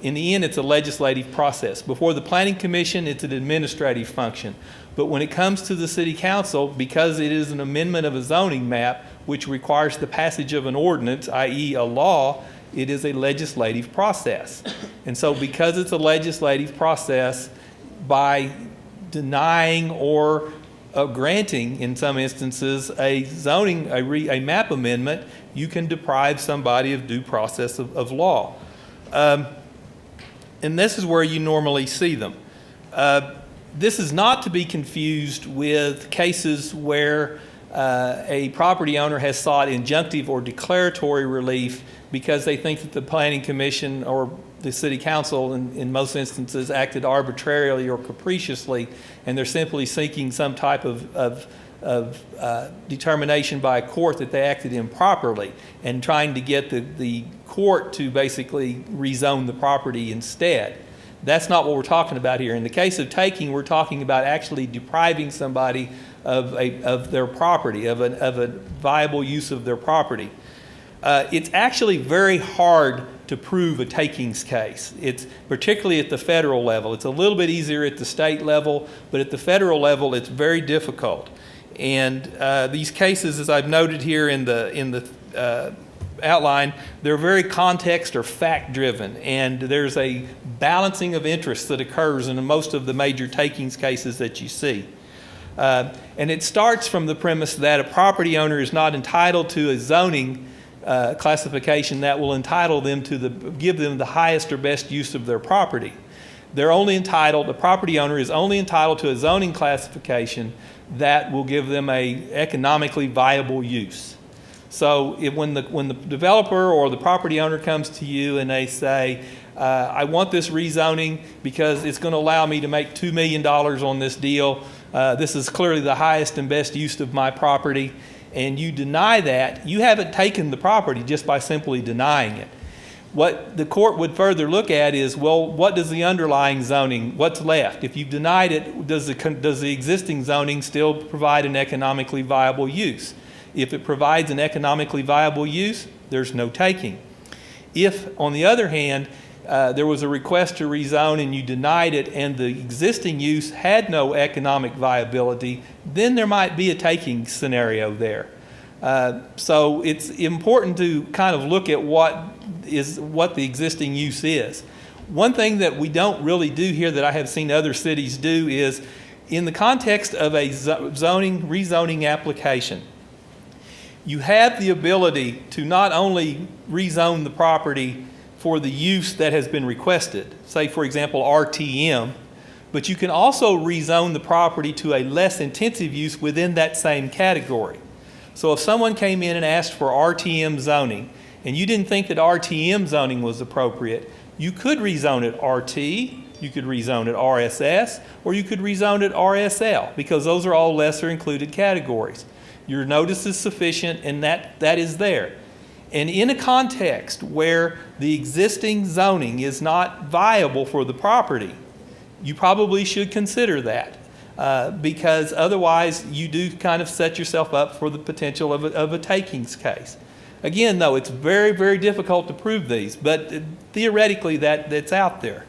in the end, it's a legislative process. Before the Planning Commission, it's an administrative function. But when it comes to the City Council, because it is an amendment of a zoning map, which requires the passage of an ordinance, i.e. a law, it is a legislative process. And so because it's a legislative process, by denying or granting, in some instances, a map amendment, you can deprive somebody of due process of law. And this is where you normally see them. This is not to be confused with cases where a property owner has sought injunctive or declaratory relief because they think that the Planning Commission or the City Council in most instances acted arbitrarily or capriciously, and they're simply seeking some type of determination by a court that they acted improperly and trying to get the court to basically rezone the property instead. That's not what we're talking about here. In the case of taking, we're talking about actually depriving somebody of their property, of a viable use of their property. It's actually very hard to prove a takings case. It's particularly at the federal level. It's a little bit easier at the state level, but at the federal level, it's very difficult. And these cases, as I've noted here in the outline, they're very context or fact-driven, and there's a balancing of interests that occurs in most of the major takings cases that you see. And it starts from the premise that a property owner is not entitled to a zoning classification that will entitle them to give them the highest or best use of their property. The property owner is only entitled to a zoning classification that will give them a economically viable use. So when the developer or the property owner comes to you and they say, I want this rezoning because it's going to allow me to make $2 million on this deal. This is clearly the highest and best use of my property. And you deny that, you haven't taken the property just by simply denying it. What the court would further look at is, well, what does the underlying zoning, what's left? If you've denied it, does the existing zoning still provide an economically viable use? If it provides an economically viable use, there's no taking. If, on the other hand, there was a request to rezone and you denied it and the existing use had no economic viability, then there might be a taking scenario there. So it's important to kind of look at what the existing use is. One thing that we don't really do here that I have seen other cities do is, in the context of a rezoning application, you have the ability to not only rezone the property for the use that has been requested, say for example RTM, but you can also rezone the property to a less intensive use within that same category. So if someone came in and asked for RTM zoning and you didn't think that RTM zoning was appropriate, you could rezone it RT, you could rezone it RSS, or you could rezone it RSL, because those are all lesser included categories. Your notice is sufficient and that is there. And in a context where the existing zoning is not viable for the property, you probably should consider that, because otherwise you do kind of set yourself up for the potential of a takings case. Again, though, it's very, very difficult to prove these, but theoretically that's out there.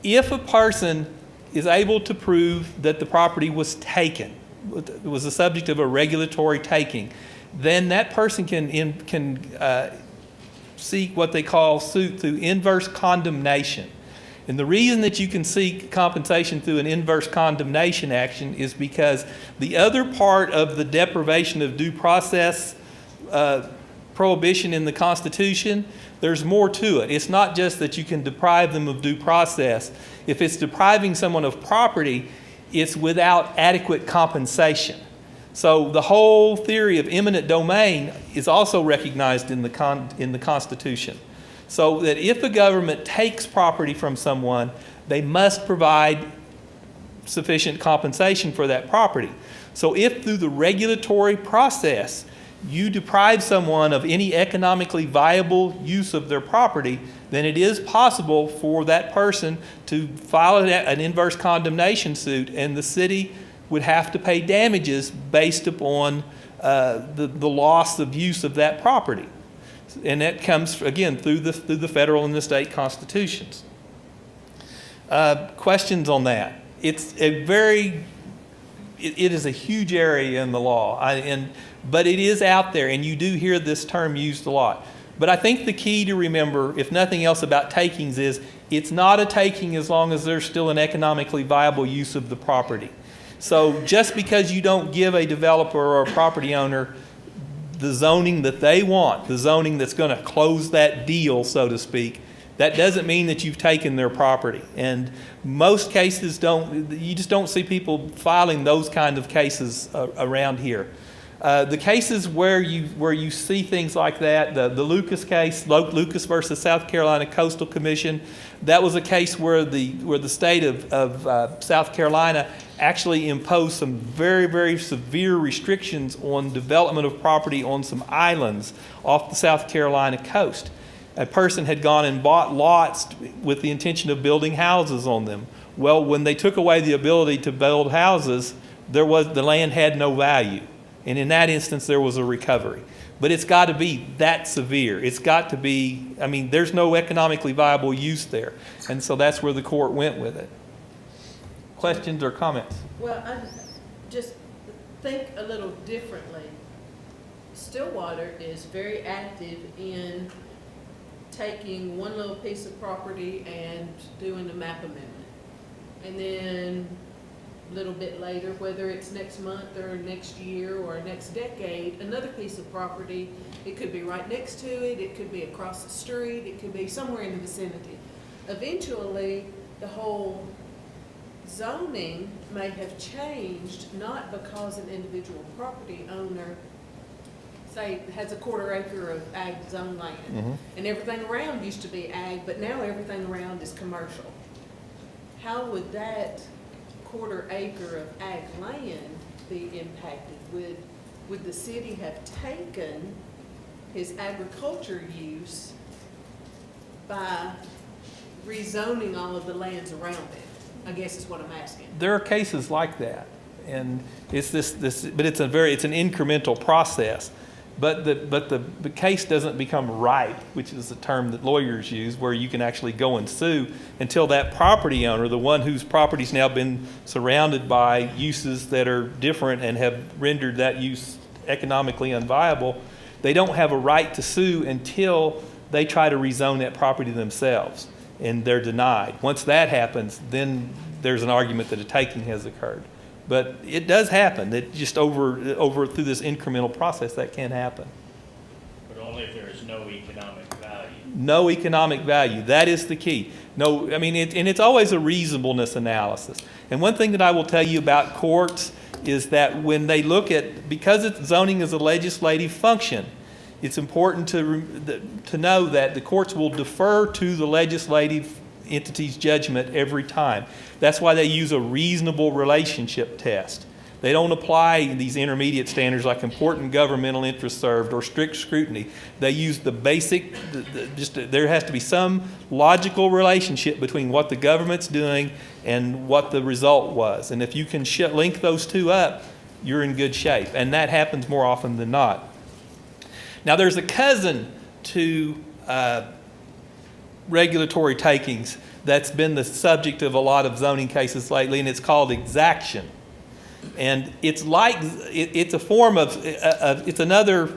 If a person is able to prove that the property was taken, it was the subject of a regulatory taking, then that person can seek what they call suit through inverse condemnation. And the reason that you can seek compensation through an inverse condemnation action is because the other part of the deprivation of due process prohibition in the Constitution, there's more to it. It's not just that you can deprive them of due process. If it's depriving someone of property, it's without adequate compensation. So the whole theory of eminent domain is also recognized in the Constitution. So that if a government takes property from someone, they must provide sufficient compensation for that property. So if through the regulatory process you deprive someone of any economically viable use of their property, then it is possible for that person to file an inverse condemnation suit, and the city would have to pay damages based upon the loss of use of that property. And that comes, again, through the federal and the state constitutions. Questions on that? It is a huge area in the law, but it is out there, and you do hear this term used a lot. But I think the key to remember, if nothing else about takings, is it's not a taking as long as there's still an economically viable use of the property. So just because you don't give a developer or a property owner the zoning that they want, the zoning that's going to close that deal, so to speak, that doesn't mean that you've taken their property. And most cases you just don't see people filing those kind of cases around here. The cases where you see things like that, the Lucas case, Lucas versus South Carolina Coastal Commission, that was a case where the state of South Carolina actually imposed some very, very severe restrictions on development of property on some islands off the South Carolina coast. A person had gone and bought lots with the intention of building houses on them. Well, when they took away the ability to build houses, the land had no value. And in that instance, there was a recovery. But it's got to be that severe. It's got to be, there's no economically viable use there. And so that's where the court went with it. Questions or comments? Well, I just think a little differently. Stillwater is very active in taking one little piece of property and doing a map amendment. And then little bit later, whether it's next month or next year or next decade, another piece of property, it could be right next to it, it could be across the street, it could be somewhere in the vicinity. Eventually, the whole zoning may have changed, not because an individual property owner, say, has a 1/4 acre of ag zone land, and everything around used to be ag, but now everything around is commercial. How would that 1/4 acre of ag land be impacted? Would the city have taken his agriculture use by rezoning all of the lands around it? I guess is what I'm asking. There are cases like that, and it's but it's an incremental process. But the case doesn't become ripe, which is the term that lawyers use, where you can actually go and sue until that property owner, the one whose property's now been surrounded by uses that are different and have rendered that use economically unviable, they don't have a right to sue until they try to rezone that property themselves, and they're denied. Once that happens, then there's an argument that a taking has occurred. But it does happen. It just over through this incremental process that can happen. But only if there is no economic value. No economic value. That is the key. No, I mean, it's always a reasonableness analysis. And one thing that I will tell you about courts is that when they look at, because zoning is a legislative function, it's important to know that the courts will defer to the legislative entity's judgment every time. That's why they use a reasonable relationship test. They don't apply these intermediate standards like important governmental interest served or strict scrutiny. They use the basic, there has to be some logical relationship between what the government's doing and what the result was. And if you can link those two up, you're in good shape. And that happens more often than not. Now, there's a cousin to regulatory takings that's been the subject of a lot of zoning cases lately, and it's called exaction. And it's it's a form of, it's another,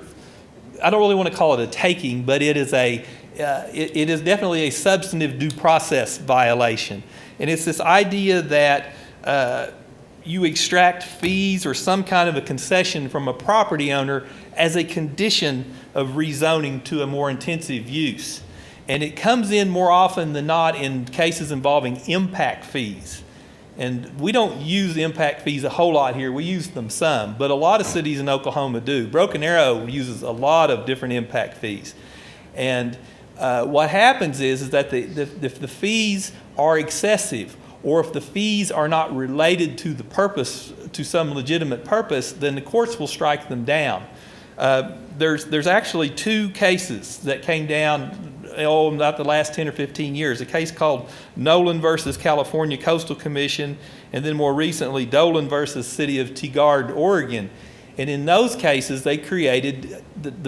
I don't really want to call it a taking, but it is it is definitely a substantive due process violation. And it's this idea that you extract fees or some kind of a concession from a property owner as a condition of rezoning to a more intensive use. And it comes in more often than not in cases involving impact fees. And we don't use impact fees a whole lot here. We use them some, but a lot of cities in Oklahoma do. Broken Arrow uses a lot of different impact fees. And what happens is that if the fees are excessive, or if the fees are not related to the purpose, to some legitimate purpose, then the courts will strike them down. There's actually 2 cases that came down, not the last 10 or 15 years. A case called Nolan versus California Coastal Commission, and then more recently Dolan versus City of Tigard, Oregon. And in those cases, they created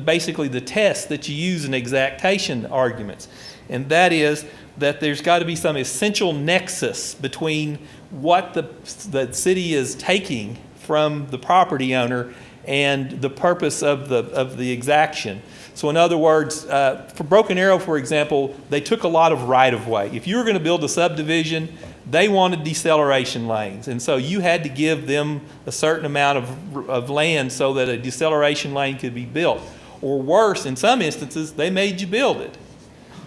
basically the test that you use in exactation arguments. And that is that there's got to be some essential nexus between what the city is taking from the property owner and the purpose of the exaction. So in other words, for Broken Arrow, for example, they took a lot of right-of-way. If you were going to build a subdivision, they wanted deceleration lanes. And so you had to give them a certain amount of land so that a deceleration lane could be built. Or worse, in some instances, they made you build it.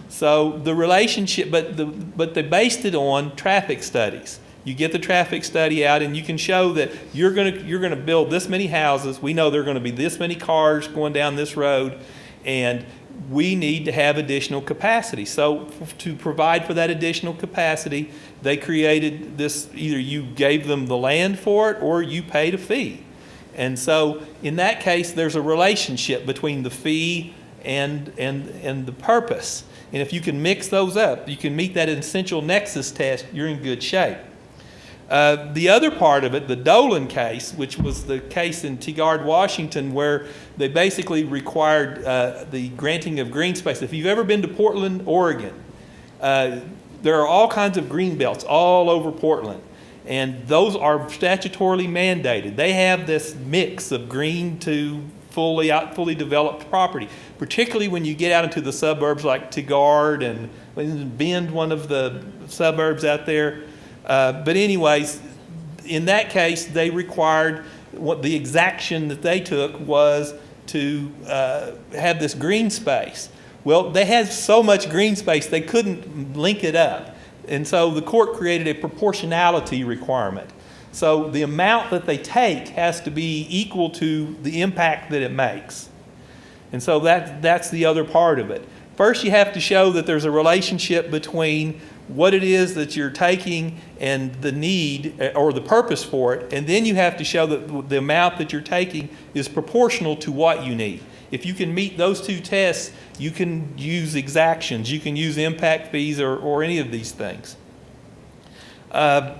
So the relationship, but they based it on traffic studies. You get the traffic study out, and you can show that you're going to build this many houses. We know there are going to be this many cars going down this road, and we need to have additional capacity. So to provide for that additional capacity, they created this, either you gave them the land for it or you paid a fee. And so in that case, there's a relationship between the fee and the purpose. And if you can mix those up, you can meet that essential nexus test, you're in good shape. The other part of it, the Dolan case, which was the case in Tigard, Washington, where they basically required the granting of green space. If you've ever been to Portland, Oregon, there are all kinds of green belts all over Portland. And those are statutorily mandated. They have this mix of green to fully developed property, particularly when you get out into the suburbs like Tigard and Bend, one of the suburbs out there. But anyways, in that case, they required, what the exaction that they took was to have this green space. Well, they had so much green space, they couldn't link it up. And so the court created a proportionality requirement. So the amount that they take has to be equal to the impact that it makes. And so that's the other part of it. First, you have to show that there's a relationship between what it is that you're taking and the need or the purpose for it. And then you have to show that the amount that you're taking is proportional to what you need. If you can meet those two tests, you can use exactions, you can use impact fees or any of these things. How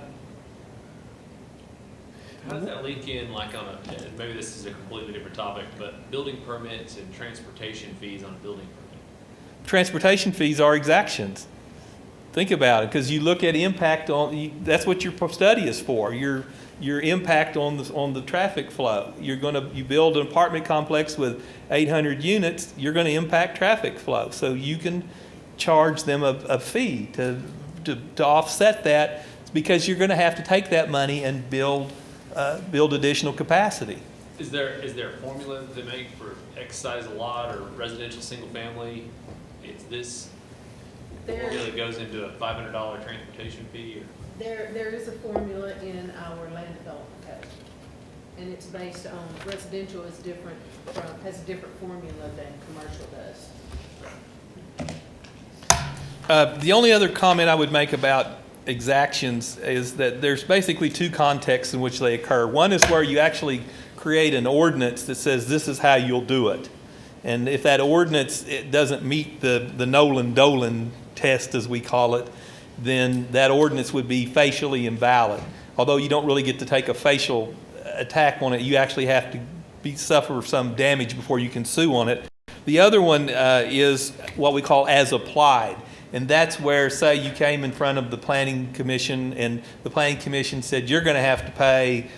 does that link in, like on a, maybe this is a completely different topic, but building permits and transportation fees on a building permit? Transportation fees are exactions. Think about it, because you look at impact on, that's what your study is for, your impact on the traffic flow. You build an apartment complex with 800 units, you're going to impact traffic flow. So you can charge them a fee to offset that, because you're going to have to take that money and build additional capacity. Is there a formula that they make for X size lot or residential single family? It's this formula that goes into a $500 transportation fee? Or? There is a formula in our land development code, and it's based on residential has a different formula than commercial does. The only other comment I would make about exactions is that there's basically two contexts in which they occur. One is where you actually create an ordinance that says this is how you'll do it. And if that ordinance it doesn't meet the Nolan-Dolan test, as we call it, then that ordinance would be facially invalid. Although you don't really get to take a facial attack on it, you actually have to suffer some damage before you can sue on it. The other one is what we call as applied. And that's where, say, you came in front of the Planning Commission and the Planning Commission said you're going to have to pay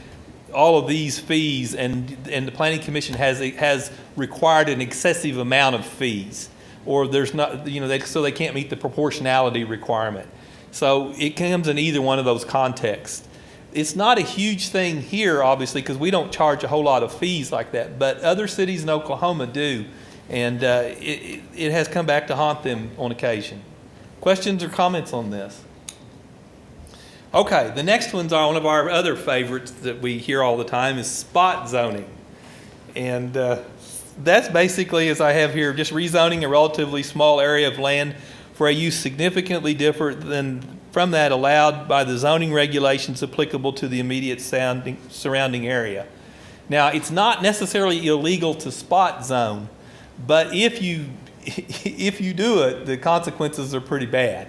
all of these fees, and the Planning Commission has required an excessive amount of fees, or there's not, so they can't meet the proportionality requirement. So it comes in either one of those contexts. It's not a huge thing here, obviously, because we don't charge a whole lot of fees like that, but other cities in Oklahoma do, and it has come back to haunt them on occasion. Questions or comments on this? Okay, the next one's one of our other favorites that we hear all the time is spot zoning. And that's basically, as I have here, just rezoning a relatively small area of land for a use significantly different than from that allowed by the zoning regulations applicable to the immediate surrounding area. Now, it's not necessarily illegal to spot zone, but if you do it, the consequences are pretty bad.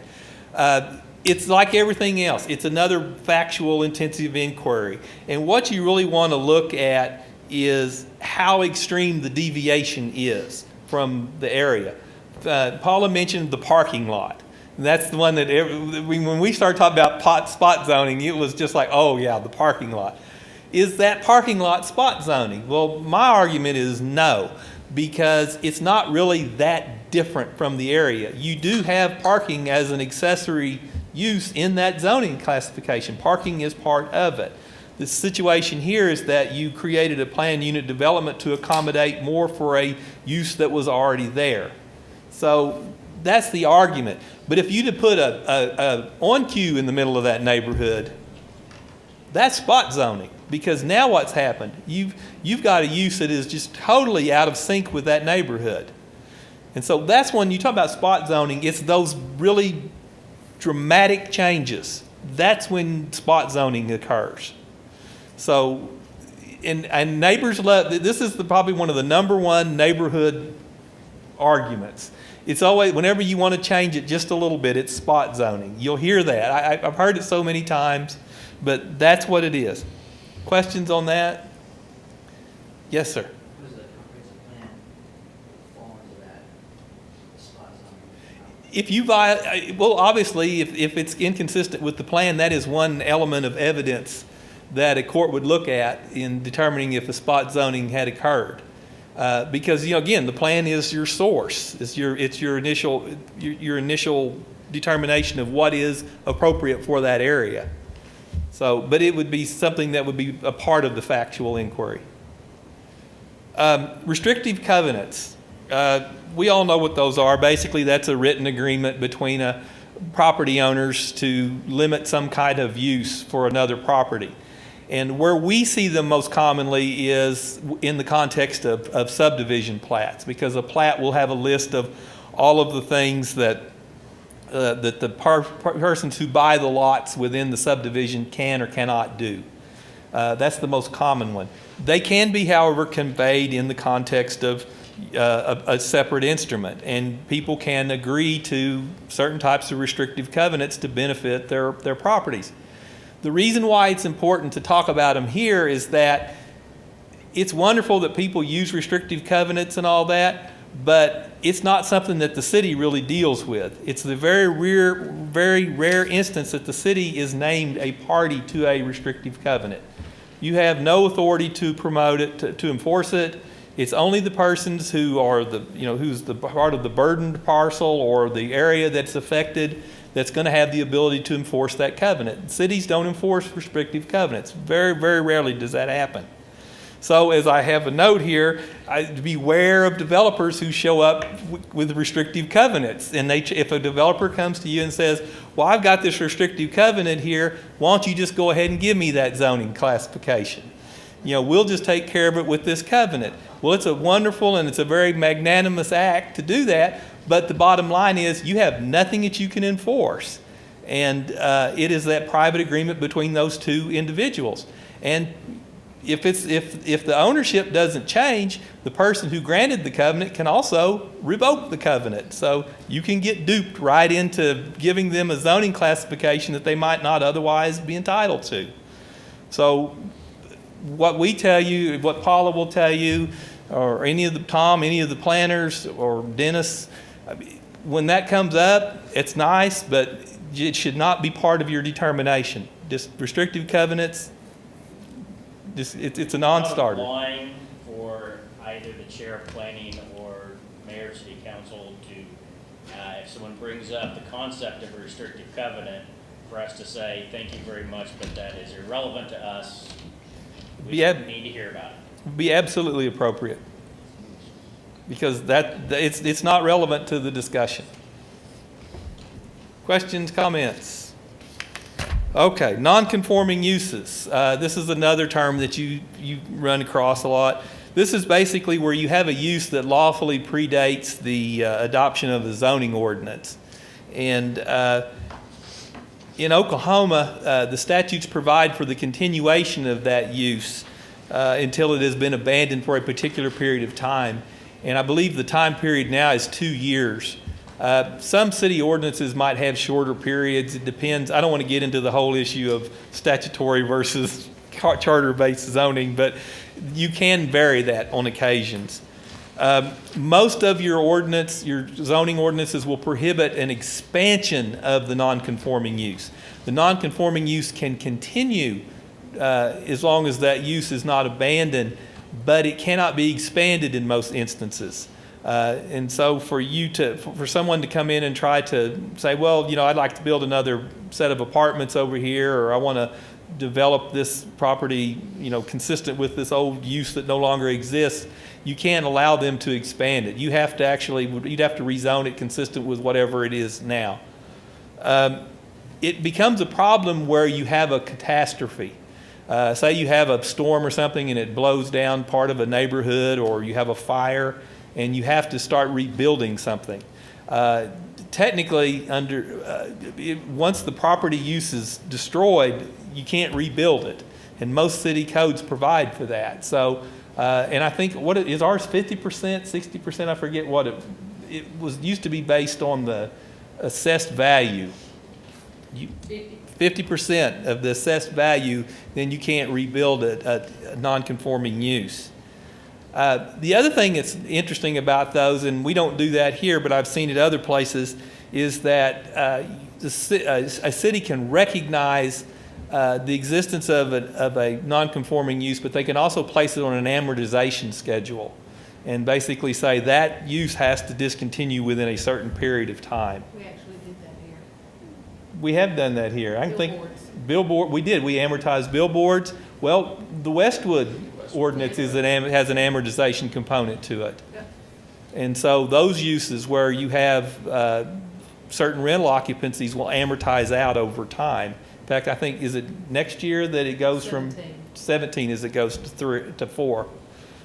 It's like everything else. It's another factual intensive inquiry. And what you really want to look at is how extreme the deviation is from the area. Paula mentioned the parking lot. And that's the one that when we started talking about spot zoning, it was just like, oh yeah, the parking lot. Is that parking lot spot zoning? Well, my argument is no, because it's not really that different from the area. You do have parking as an accessory use in that zoning classification. Parking is part of it. The situation here is that you created a planned unit development to accommodate more for a use that was already there. So that's the argument. But if you'd have put a on-queue in the middle of that neighborhood, that's spot zoning. Because now what's happened? You've got a use that is just totally out of sync with that neighborhood. And so that's when you talk about spot zoning, it's those really dramatic changes. That's when spot zoning occurs. So, and neighbors love, this is probably one of the number one neighborhood arguments. It's always, whenever you want to change it just a little bit, it's spot zoning. You'll hear that. I've heard it so many times, but that's what it is. Questions on that? Yes, sir. Does the comprehensive plan fall into that spot zoning? If you well, obviously, if it's inconsistent with the plan, that is one element of evidence that a court would look at in determining if a spot zoning had occurred. Because, again, the plan is your source. It's your initial determination of what is appropriate for that area. So, but it would be something that would be a part of the factual inquiry. Restrictive covenants. We all know what those are. Basically, that's a written agreement between property owners to limit some kind of use for another property. And where we see them most commonly is in the context of subdivision plats, because a plat will have a list of all of the things that the persons who buy the lots within the subdivision can or cannot do. That's the most common one. They can be, however, conveyed in the context of a separate instrument, and people can agree to certain types of restrictive covenants to benefit their properties. The reason why it's important to talk about them here is that it's wonderful that people use restrictive covenants and all that, but it's not something that the city really deals with. It's the very rare instance that the city is named a party to a restrictive covenant. You have no authority to promote it, to enforce it. It's only the persons who are who's the part of the burdened parcel or the area that's affected that's going to have the ability to enforce that covenant. Cities don't enforce restrictive covenants. Very, very rarely does that happen. So as I have a note here, beware of developers who show up with restrictive covenants. And if a developer comes to you and says, well, I've got this restrictive covenant here, why don't you just go ahead and give me that zoning classification? We'll just take care of it with this covenant. Well, it's a wonderful and it's a very magnanimous act to do that, but the bottom line is you have nothing that you can enforce. And it is that private agreement between those two individuals. And if the ownership doesn't change, the person who granted the covenant can also revoke the covenant. So you can get duped right into giving them a zoning classification that they might not otherwise be entitled to. So what we tell you, what Paula will tell you, or any of the planners or Dennis, when that comes up, it's nice, but it should not be part of your determination. Just restrictive covenants, it's a non-starter. Line for either the chair of planning or mayor of city council to, if someone brings up the concept of a restrictive covenant, for us to say, thank you very much, but that is irrelevant to us. We need to hear about it. Be absolutely appropriate, because it's not relevant to the discussion. Questions, comments? Okay, non-conforming uses. This is another term that you run across a lot. This is basically where you have a use that lawfully predates the adoption of the zoning ordinance. And in Oklahoma, the statutes provide for the continuation of that use until it has been abandoned for a particular period of time. And I believe the time period now is 2 years. Some city ordinances might have shorter periods. It depends. I don't want to get into the whole issue of statutory versus charter-based zoning, but you can vary that on occasions. Most of your zoning ordinances will prohibit an expansion of the non-conforming use. The non-conforming use can continue as long as that use is not abandoned, but it cannot be expanded in most instances. And so for someone to come in and try to say, well, I'd like to build another set of apartments over here, or I want to develop this property, consistent with this old use that no longer exists, you can't allow them to expand it. You'd have to rezone it consistent with whatever it is now. It becomes a problem where you have a catastrophe. Say you have a storm or something and it blows down part of a neighborhood, or you have a fire and you have to start rebuilding something. Technically, once the property use is destroyed, you can't rebuild it. And most city codes provide for that. So, and I think, is ours 50%, 60%? I forget what it used to be based on the assessed value. 50% of the assessed value, then you can't rebuild a non-conforming use. The other thing that's interesting about those, and we don't do that here, but I've seen it other places, is that a city can recognize the existence of a non-conforming use, but they can also place it on an amortization schedule and basically say that use has to discontinue within a certain period of time. We actually did that here. We have done that here. I think Billboards. billboard. We did. We amortized billboards. Well, the Westwood ordinance has an amortization component to it, Yeah. and so those uses where you have certain rental occupancies will amortize out over time. In fact, I think is it next year that it goes from 17 as it goes to 4.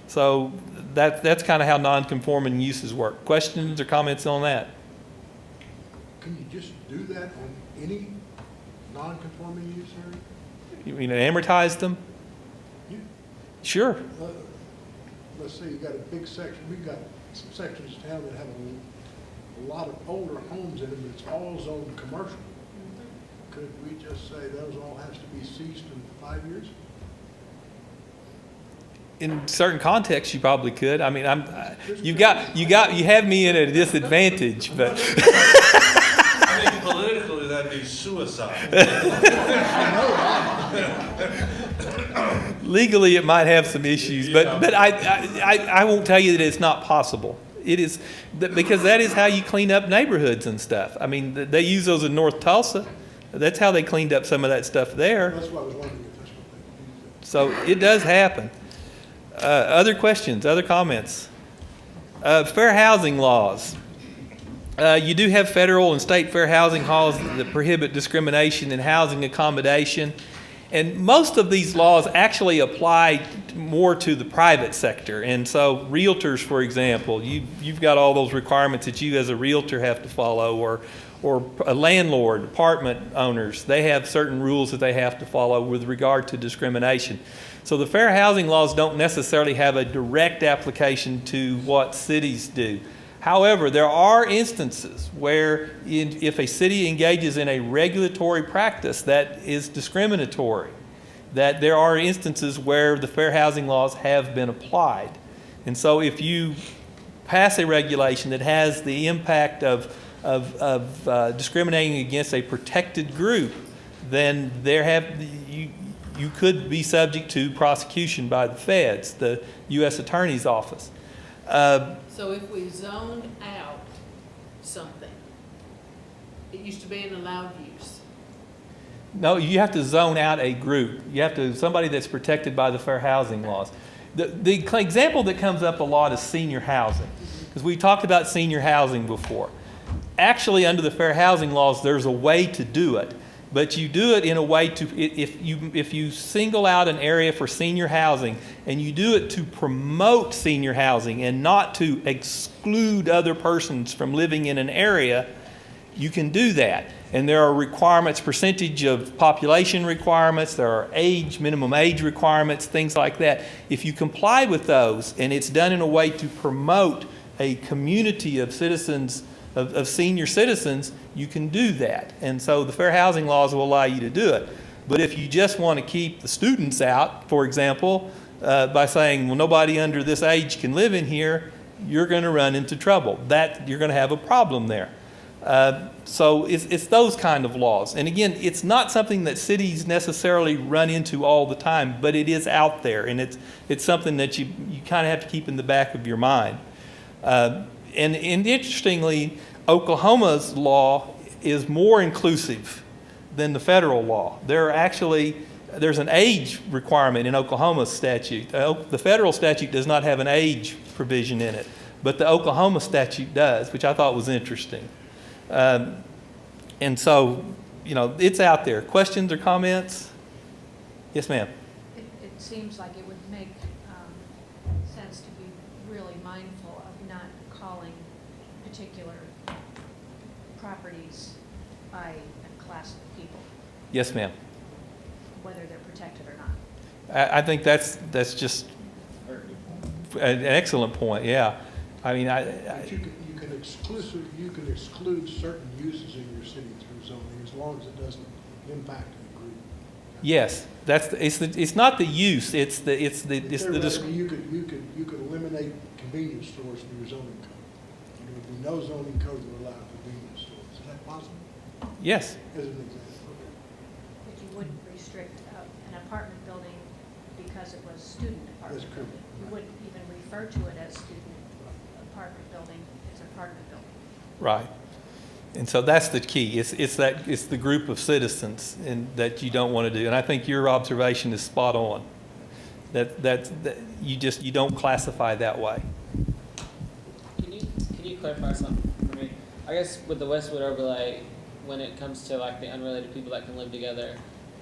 So that's kind of how non-conforming uses work. Questions or comments on that? Can you just do that on any non-conforming use area? You mean amortize them? You- Sure. Let's say you got a big section, we've got some sections of town that have a lot of older homes in them, but it's all zoned commercial. Could we just say those all has to be ceased in 5 years? In certain contexts, you probably could. I mean, you have me in a disadvantage, but I think politically, that'd be suicide. legally it might have some issues. But I won't tell you that it's not possible. It is because that is how you clean up neighborhoods and stuff. I mean, they use those in North Tulsa. That's how they cleaned up some of that stuff there. That's why I was wondering if that's what they do. So it does happen. Other questions, other comments? Fair housing laws. You do have federal and state fair housing laws that prohibit discrimination in housing accommodation. And most of these laws actually apply more to the private sector. And so realtors, for example, you've got all those requirements that you as a realtor have to follow, or a landlord, apartment owners, they have certain rules that they have to follow with regard to discrimination. So the fair housing laws don't necessarily have a direct application to what cities do. However, there are instances where if a city engages in a regulatory practice that is discriminatory, that there are instances where the fair housing laws have been applied. And so if you pass a regulation that has the impact of discriminating against a protected group, then you could be subject to prosecution by the feds, the U.S. Attorney's Office. So if we zoned out something, it used to be an allowed use. No, you have to zone out a group. You have to somebody that's protected by the fair housing laws. The example that comes up a lot is senior housing, because we talked about senior housing before. Actually, under the fair housing laws, there's a way to do it. But you do it in a way if you single out an area for senior housing and you do it to promote senior housing and not to exclude other persons from living in an area, you can do that. And there are requirements, percentage of population requirements, there are minimum age requirements, things like that. If you comply with those and it's done in a way to promote a community of citizens, of senior citizens, you can do that. And so the fair housing laws will allow you to do it. But if you just want to keep the students out, for example, by saying, well, nobody under this age can live in here, you're going to run into trouble. You're going to have a problem there. So it's those kind of laws. And again, it's not something that cities necessarily run into all the time, but it is out there. And it's something that you kind of have to keep in the back of your mind. And interestingly, Oklahoma's law is more inclusive than the federal law. There's an age requirement in Oklahoma's statute. The federal statute does not have an age provision in it, but the Oklahoma statute does, which I thought was interesting. And so, it's out there. Questions or comments? Yes, ma'am. It seems like it would make sense to be really mindful of not calling particular properties by a class of people, Yes, ma'am. whether they're protected or not. I think that's just an excellent point. Yeah, I mean, But you can exclude certain uses in your city through zoning as long as it doesn't impact the group. yes, it's not the use. It's the Theoretically, you could eliminate convenience stores from your zoning code. There would be no zoning code that would allow convenience stores. Is that possible? yes. As an example. But you wouldn't restrict an apartment building because it was student apartment That's correct. building. You wouldn't even refer to it as student apartment building, it's apartment building. Right. And so that's the key. It's the group of citizens that you don't want to do. And I think your observation is spot on. That you don't classify that way. Can you clarify something for me? I guess with the Westwood overlay, when it comes to like the unrelated people that can live together,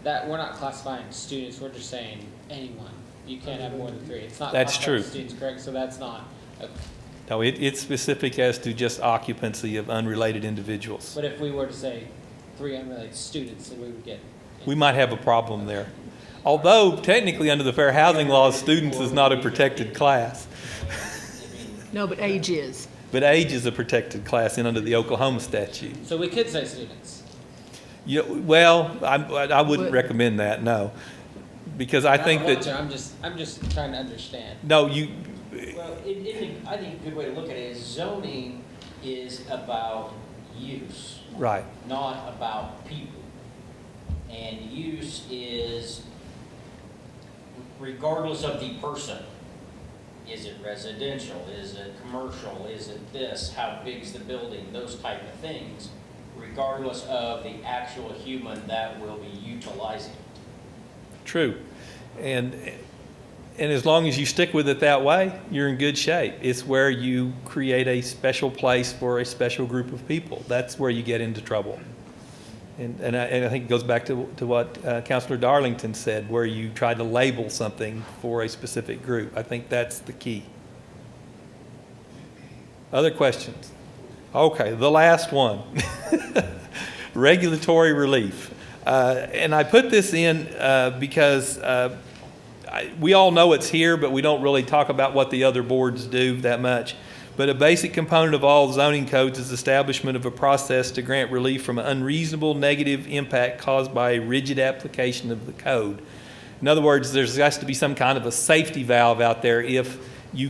that we're not classifying students. We're just saying anyone. You can't have more than 3. It's not. That's classifying true. Students, correct? So that's not. Okay. No, it's specific as to just occupancy of unrelated individuals. But if we were to say 3 unrelated students, then we would get. We might have a problem there. Although technically under the fair housing laws, students is not a protected class. No, but age is. But age is a protected class under the Oklahoma statute. So we could say students. Well, I wouldn't recommend that, no. Because I think that. I'm just trying to understand. No, Well, I think a good way to look at it is zoning is about use, right. not about people. And use is regardless of the person. Is it residential? Is it commercial? Is it this? How big's the building? Those type of things, regardless of the actual human that will be utilizing it. True. And as long as you stick with it that way, you're in good shape. It's where you create a special place for a special group of people. That's where you get into trouble. And I think it goes back to what Councilor Darlington said, where you try to label something for a specific group. I think that's the key. Other questions? Okay, the last one. Regulatory relief. And I put this in because we all know it's here, but we don't really talk about what the other boards do that much. But a basic component of all zoning codes is establishment of a process to grant relief from an unreasonable negative impact caused by a rigid application of the code. In other words, there has to be some kind of a safety valve out there if you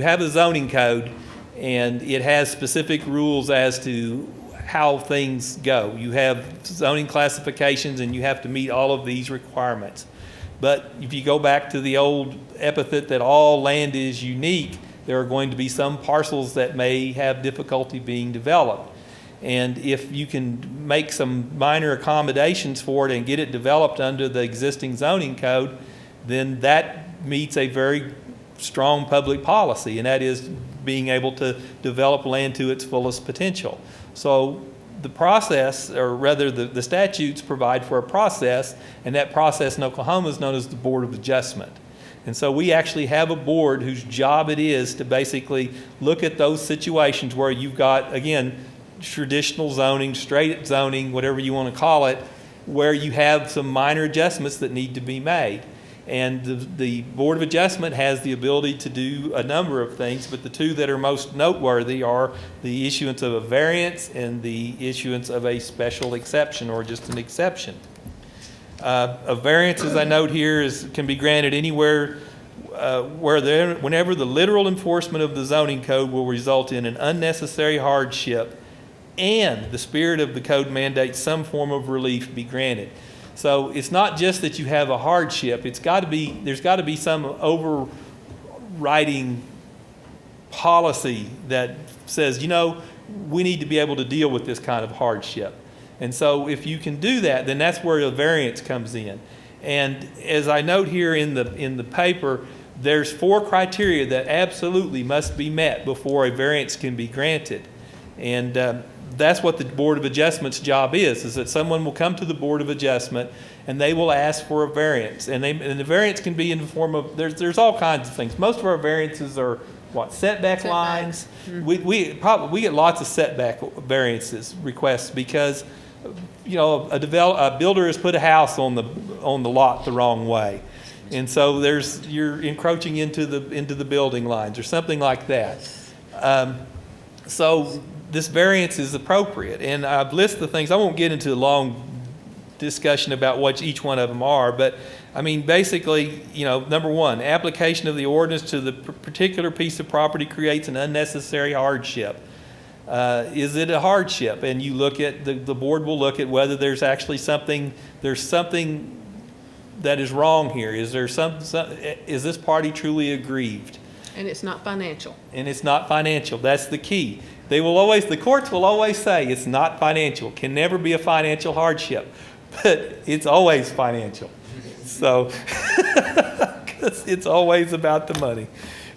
have a zoning code and it has specific rules as to how things go. You have zoning classifications and you have to meet all of these requirements. But if you go back to the old epithet that all land is unique, there are going to be some parcels that may have difficulty being developed. And if you can make some minor accommodations for it and get it developed under the existing zoning code, then that meets a very strong public policy, and that is being able to develop land to its fullest potential. So the process, or rather the statutes provide for a process, and that process in Oklahoma is known as the Board of Adjustment. And so we actually have a board whose job it is to basically look at those situations where you've got, again, traditional zoning, straight zoning, whatever you want to call it, where you have some minor adjustments that need to be made. And the Board of Adjustment has the ability to do a number of things, but the two that are most noteworthy are the issuance of a variance and the issuance of a special exception or just an exception. A variance, as I note here, can be granted anywhere whenever the literal enforcement of the zoning code will result in an unnecessary hardship and the spirit of the code mandates some form of relief be granted. So it's not just that you have a hardship. There's got to be some overriding policy that says, we need to be able to deal with this kind of hardship. And so if you can do that, then that's where a variance comes in. And as I note here in the paper, there's 4 criteria that absolutely must be met before a variance can be granted. And that's what the Board of Adjustment's job is that someone will come to the Board of Adjustment and they will ask for a variance. And the variance can be in the form of, there's all kinds of things. Most of our variances are setback lines. Mm-hmm. We get lots of setback variances requests because a builder has put a house on the lot the wrong way, and so you're encroaching into the building lines or something like that. So this variance is appropriate, and I've listed the things. I won't get into a long discussion about what each one of them are, but I mean basically, number 1, application of the ordinance to the particular piece of property creates an unnecessary hardship. Is it a hardship? And you look at the board will look at whether there's actually something that is wrong here. Is there is this party truly aggrieved? And it's not financial. And it's not financial. That's the key. The courts will always say it's not financial, can never be a financial hardship, but it's always financial. So, 'cause it's always about the money.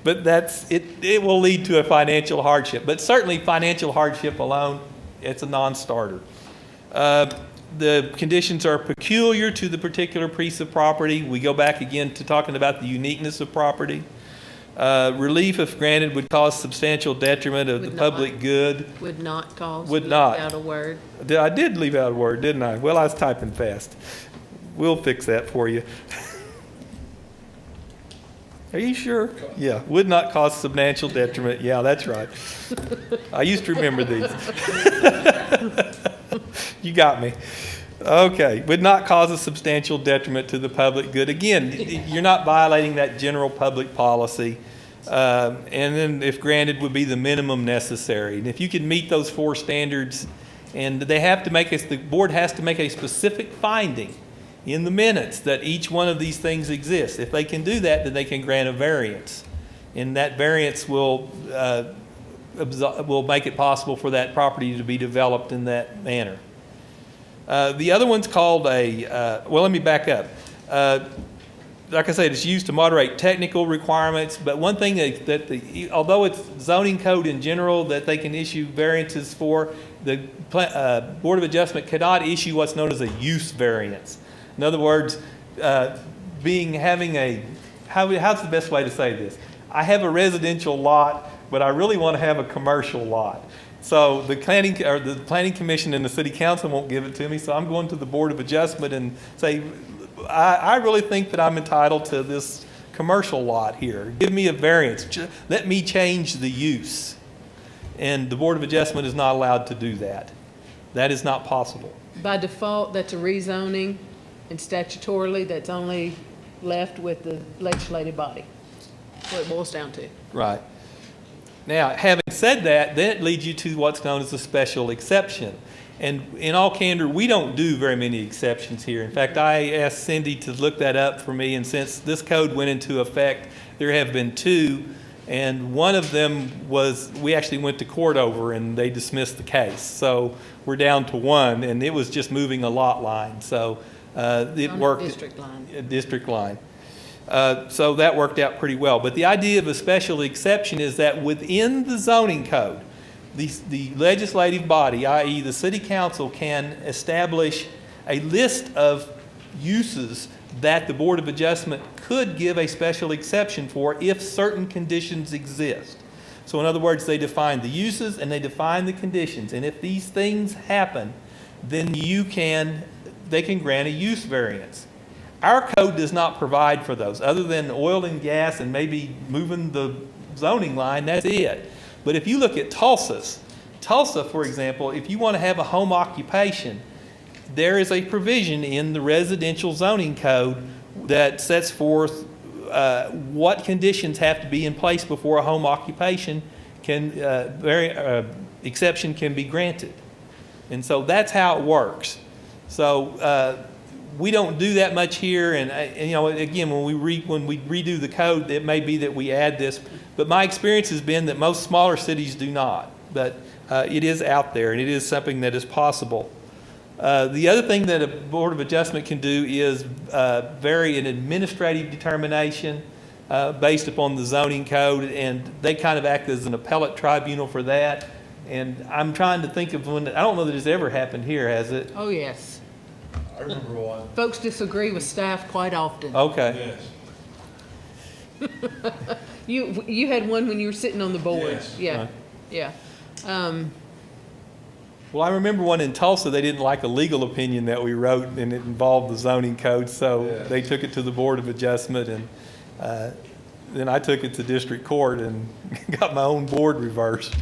But it will lead to a financial hardship. But certainly financial hardship alone, it's a non-starter. The conditions are peculiar to the particular piece of property. We go back again to talking about the uniqueness of property. Relief, if granted, would cause substantial detriment of the Would public not. good. Would not cause. Would we not. left out a word. I did leave out a word, didn't I? Well, I was typing fast. We'll fix that for you. Are you sure? Yeah, would not cause substantial detriment. Yeah, that's right. I used to remember these. You got me. Okay, would not cause a substantial detriment to the public good. Again, you're not violating that general public policy. And then if granted would be the minimum necessary. And if you can meet those 4 standards, and the board has to make a specific finding in the minutes that each one of these things exists. If they can do that, then they can grant a variance. And that variance will make it possible for that property to be developed in that manner. The other one's called well, let me back up. Like I said, it's used to moderate technical requirements, but one thing although it's zoning code in general that they can issue variances for, the Board of Adjustment cannot issue what's known as a use variance. In other words, how's the best way to say this? I have a residential lot, but I really want to have a commercial lot. So the planning commission and the city council won't give it to me, so I'm going to the Board of Adjustment and say, I really think that I'm entitled to this commercial lot here. Give me a variance. Let me change the use. And the Board of Adjustment is not allowed to do that. That is not possible. By default, that's a rezoning, and statutorily, that's only left with the legislative body. That's what it boils down to. Right. Now, having said that, then it leads you to what's known as a special exception. And in all candor, we don't do very many exceptions here. In fact, I asked Cindy to look that up for me, and since this code went into effect, there have been 2, and one of them we actually went to court over, and they dismissed the case. So we're down to 1, and it was just moving a lot line. So it worked. District line. District line. So that worked out pretty well. But the idea of a special exception is that within the zoning code, the legislative body, i.e. the city council, can establish a list of uses that the Board of Adjustment could give a special exception for if certain conditions exist. So in other words, they define the uses and they define the conditions. And if these things happen, then they can grant a use variance. Our code does not provide for those. Other than oil and gas and maybe moving the zoning line, that's it. But if you look at Tulsa, for example, if you want to have a home occupation, there is a provision in the residential zoning code that sets forth what conditions have to be in place before a home occupation exception can be granted. And so that's how it works. So we don't do that much here, and again, when we redo the code, it may be that we add this, but my experience has been that most smaller cities do not. But it is out there, and it is something that is possible. The other thing that a Board of Adjustment can do is vary an administrative determination based upon the zoning code, and they kind of act as an appellate tribunal for that. And I'm trying to think of one. I don't know that it's ever happened here, has it? Oh, yes. I remember one. Folks disagree with staff quite often. Okay. Yes. You had one when you were sitting on the board. Yes. Yeah, yeah. Well, I remember one in Tulsa, they didn't like a legal opinion that we wrote, and it involved the zoning code, so Yeah. they took it to the Board of Adjustment, and then I took it to district court and got my own board reversed.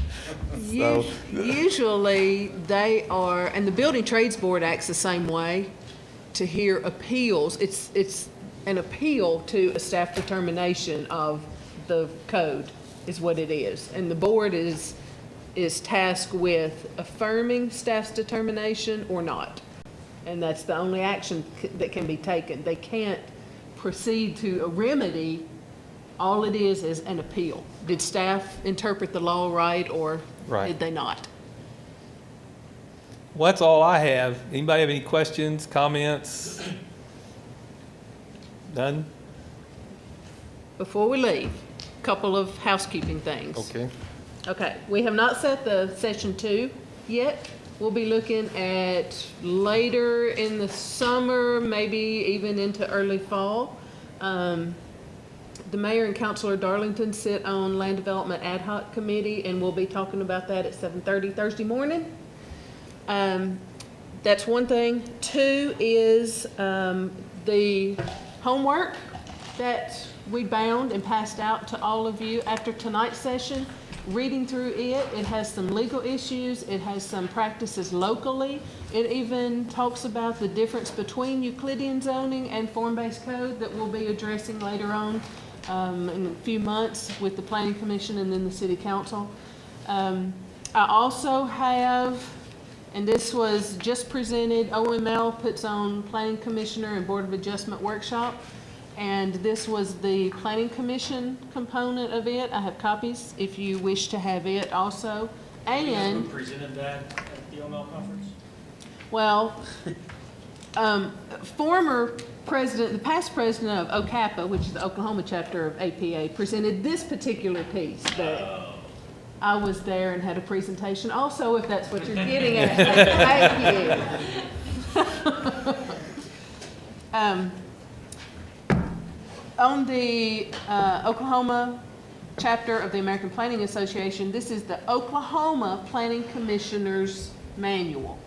So, Usually they are, and the Building Trades Board acts the same way to hear appeals. It's an appeal to a staff determination of the code is what it is. And the board is tasked with affirming staff's determination or not. And that's the only action that can be taken. They can't proceed to a remedy All it is an appeal. Did staff interpret the law right, or Right. did they not? Well, that's all I have. Anybody have any questions, comments? None? Before we leave, a couple of housekeeping things. Okay. Okay, we have not set the session 2 yet. We'll be looking at later in the summer, maybe even into early fall. The mayor and Councilor Darlington sit on Land Development Ad Hoc Committee, and we'll be talking about that at 7:30 Thursday morning. That's one thing. 2 is the homework that we bound and passed out to all of you after tonight's session. Reading through it, it has some legal issues, it has some practices locally. It even talks about the difference between Euclidean zoning and form-based code that we'll be addressing later on in a few months with the Planning Commission and then the City Council. I also have, and this was just presented, OML puts on Planning Commissioner and Board of Adjustment Workshop. And this was the Planning Commission component of it. I have copies if you wish to have it also. And, Who presented that at the OML conference? well, former president, the past president of OCAPA, which is the Oklahoma chapter of APA, presented this particular piece that I was there and had a presentation. Also, if that's what you're getting at, thank you. On the Oklahoma chapter of the American Planning Association, this is the Oklahoma Planning Commissioner's Manual.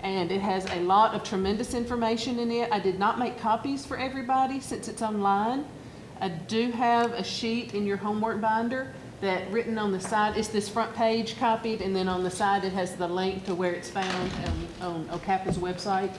And it has a lot of tremendous information in it. I did not make copies for everybody since it's online. I do have a sheet in your homework binder that written on the side, it's this front page copied, and then on the side it has the link to where it's found on OCAPA's website.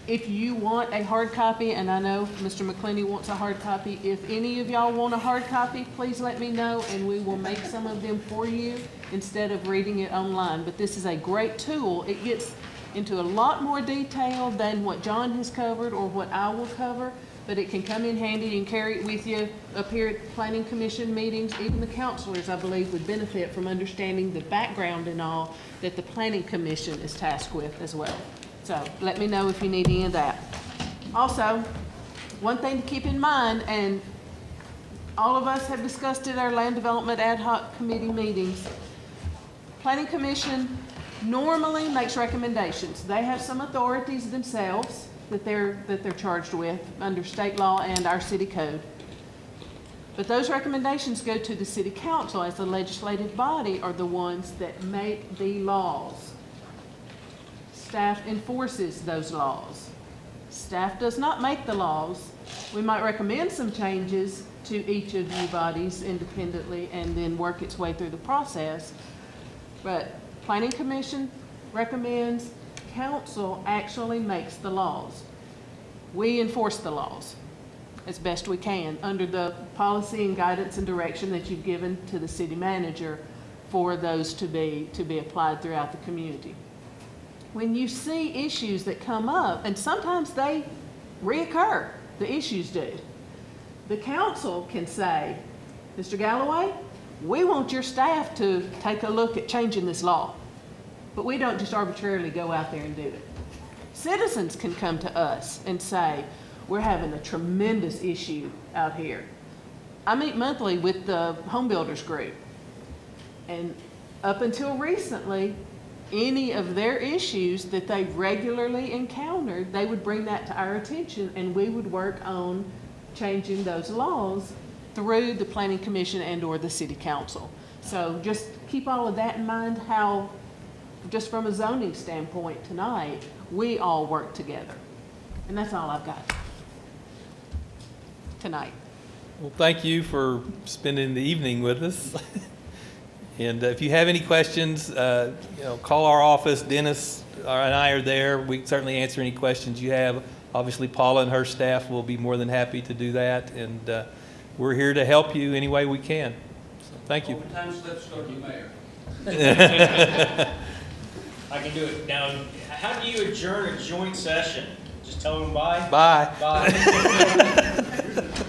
If you want a hard copy, and I know Mr. McClenny wants a hard copy, if any of y'all want a hard copy, please let me know and we will make some of them for you instead of reading it online. But this is a great tool. It gets into a lot more detail than what John has covered or what I will cover, but it can come in handy. You can carry it with you up here at Planning Commission meetings. Even the counselors, I believe, would benefit from understanding the background and all that the Planning Commission is tasked with as well. So let me know if you need any of that. Also, one thing to keep in mind, and all of us have discussed it at our Land Development Ad Hoc Committee meetings, Planning Commission normally makes recommendations. They have some authorities themselves that they're charged with under state law and our city code. But those recommendations go to the City Council as the legislative body, are the ones that make the laws. Staff enforces those laws. Staff does not make the laws. We might recommend some changes to each of you bodies independently and then work its way through the process. But Planning Commission recommends, Council actually makes the laws. We enforce the laws as best we can under the policy and guidance and direction that you've given to the city manager for those to be applied throughout the community. When you see issues that come up, and sometimes they reoccur, the issues do, the council can say, Mr. Galloway, we want your staff to take a look at changing this law. But we don't just arbitrarily go out there and do it. Citizens can come to us and say, we're having a tremendous issue out here. I meet monthly with the home builders group. And up until recently, any of their issues that they regularly encountered, they would bring that to our attention and we would work on changing those laws through the Planning Commission and or the City Council. So just keep all of that in mind, how, just from a zoning standpoint tonight, we all work together. And that's all I've got tonight. Well, thank you for spending the evening with us. And if you have any questions, call our office. Dennis and I are there. We can certainly answer any questions you have. Obviously, Paula and her staff will be more than happy to do that. And we're here to help you any way we can. So thank you. Overtime slips go to the mayor. I can do it. Now, how do you adjourn a joint session? Just tell them bye? Bye. Bye.